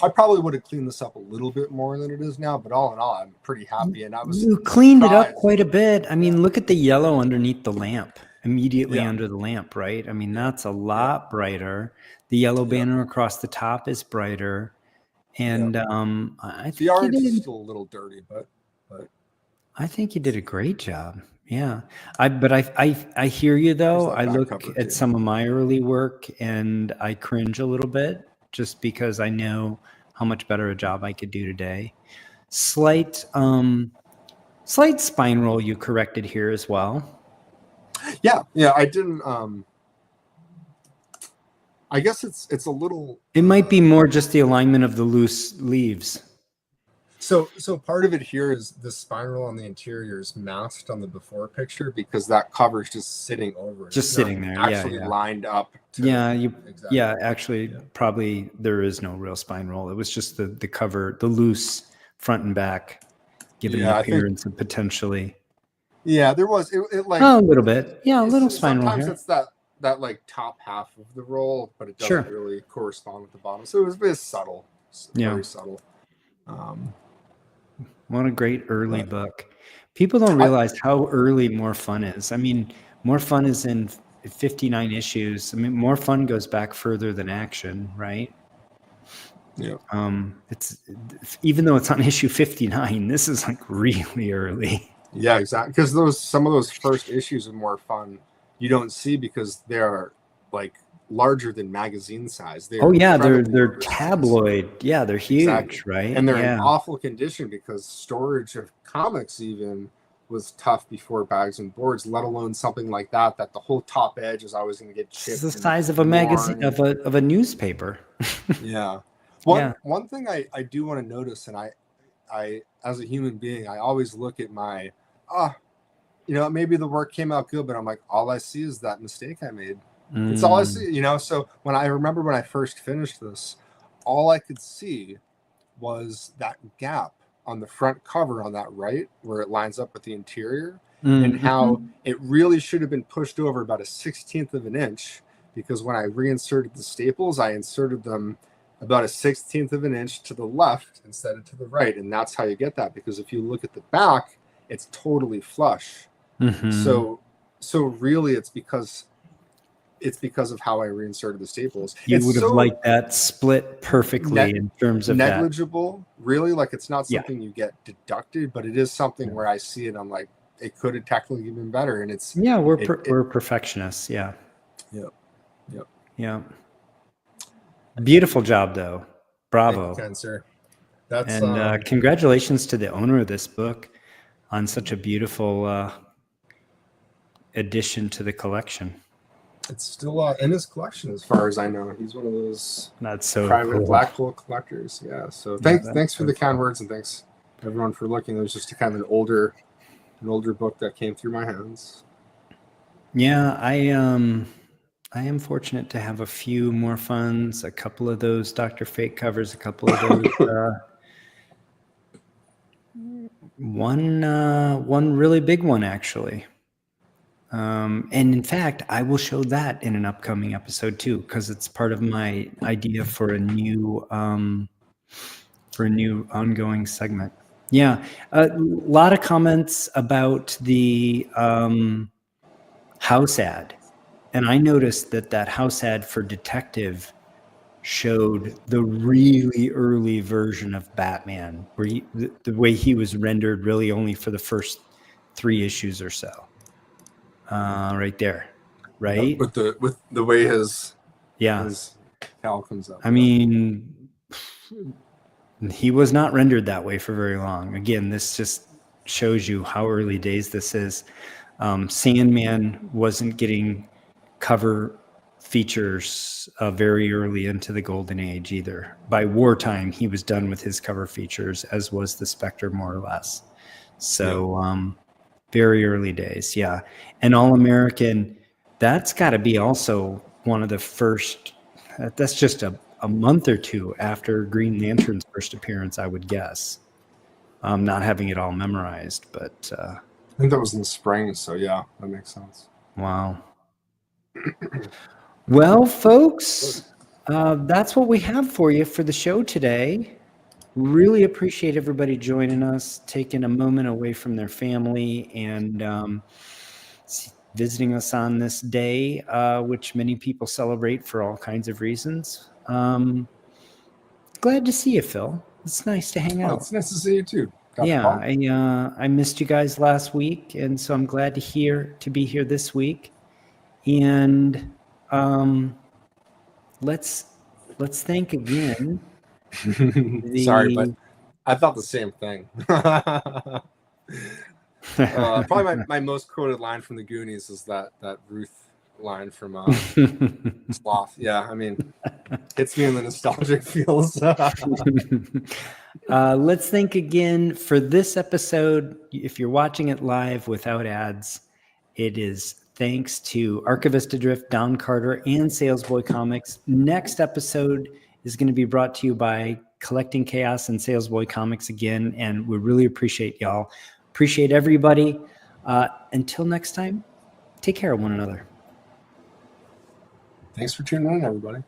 I probably would have cleaned this up a little bit more than it is now, but all in all, I'm pretty happy. And you cleaned it up quite a bit. I mean, look at the yellow underneath the lamp, immediately under the lamp, right? I mean, that's a lot brighter. The yellow banner across the top is brighter. And I think the orange is still a little dirty, but I think you did a great job. Yeah. I hear you though. I look at some of my early work and I cringe a little bit, just because I know how much better a job I could do today. Slight spine roll you corrected here as well. Yeah, I didn't. I guess it's a little. It might be more just the alignment of the loose leaves. So part of it here is the spine roll on the interior is masked on the before picture because that cover is just sitting over it. Just sitting there, actually lined up. Probably there is no real spine roll. It was just the cover, the loose front and back, giving an appearance of potentially. Yeah, there was it like a little bit. Yeah, a little spine roll here. Sometimes it's that like top half of the roll, but it doesn't really correspond with the bottom. So it was a bit subtle. Very subtle. What a great early book. People don't realize how early More Fun is. I mean, More Fun is in 59 issues. I mean, More Fun goes back further than Action, right? Yeah. It's even though it's on issue 59, this is like really early. Yeah, exactly. Because some of those first issues of More Fun you don't see because they're like larger than magazine size. They're tabloid. Yeah, they're huge, right? And they're in awful condition because storage of comics even was tough before bags and boards, let alone something like that the whole top edge is always going to get chipped. It's the size of a magazine of a newspaper. Yeah. One thing I do want to notice, and I as a human being, I always look at my maybe the work came out good, but I'm like, all I see is that mistake I made. It's all I see, So when I first finished this, all I could see was that gap on the front cover on that right, where it lines up with the interior, and how it really should have been pushed over about 1/16 of an inch, because when I reinserted the staples, I inserted them about 1/16 of an inch to the left instead of to the right. And that's how you get that, because if you look at the back, it's totally flush. So really it's because of how I reinserted the staples. You would have liked that split perfectly in terms of negligible, really. Like, it's not something you get deducted, but it is something where I see it. I'm like, it could have technically been better. And it's we're perfectionists. Yeah. Beautiful job, though. Bravo. Thank you, sir. Congratulations to the owner of this book on such a beautiful addition to the collection. It's still in his collection, as far as I know. He's one of those That's so private cool. black hole collectors. Yeah. So thanks for the kind words, and thanks everyone for looking. It was just a kind of an older book that came through my hands. Yeah, I am fortunate to have a few more funds, a couple of those Dr. Fate covers, a couple of those. One really big one, actually. And in fact, I will show that in an upcoming episode too, because it's part of my idea for a new ongoing segment. Yeah, a lot of comments about the house ad, and I noticed that house ad for Detective showed the really early version of Batman, where the way he was rendered really only for the first 3 issues or so. Right there, right? With the way his cowl comes up. I mean, he was not rendered that way for very long. Again, this just shows you how early days this is. Sandman wasn't getting cover features very early into the golden age either. By wartime, he was done with his cover features, as was the Spectre, more or less. So very early days, yeah. And All-American, that's got to be also one of the first, that's just a month or two after Green Lantern's first appearance, I would guess. Not having it all memorized, but I think that was in the spring, so yeah, that makes sense. Wow. Well, folks, that's what we have for you for the show today. Really appreciate everybody joining us, taking a moment away from their family, and visiting us on this day, which many people celebrate for all kinds of reasons. Glad to see you, Phil. It's nice to hang out. It's nice to see you too. I missed you guys last week, and so I'm glad to be here this week. And let's thank again. Sorry, but I thought the same thing. Probably my most quoted line from the Goonies is that Ruth line from Sloth. Yeah, I mean, hits me in the nostalgic feels. Let's thank again for this episode. If you're watching it live without ads, it is thanks to Archivist Adrift, Don Carter, and Salesboy Comics. Next episode is going to be brought to you by Collecting Chaos and Salesboy Comics again, and we really appreciate y'all. Appreciate everybody. Until next time, take care of one another. Thanks for tuning in, everybody.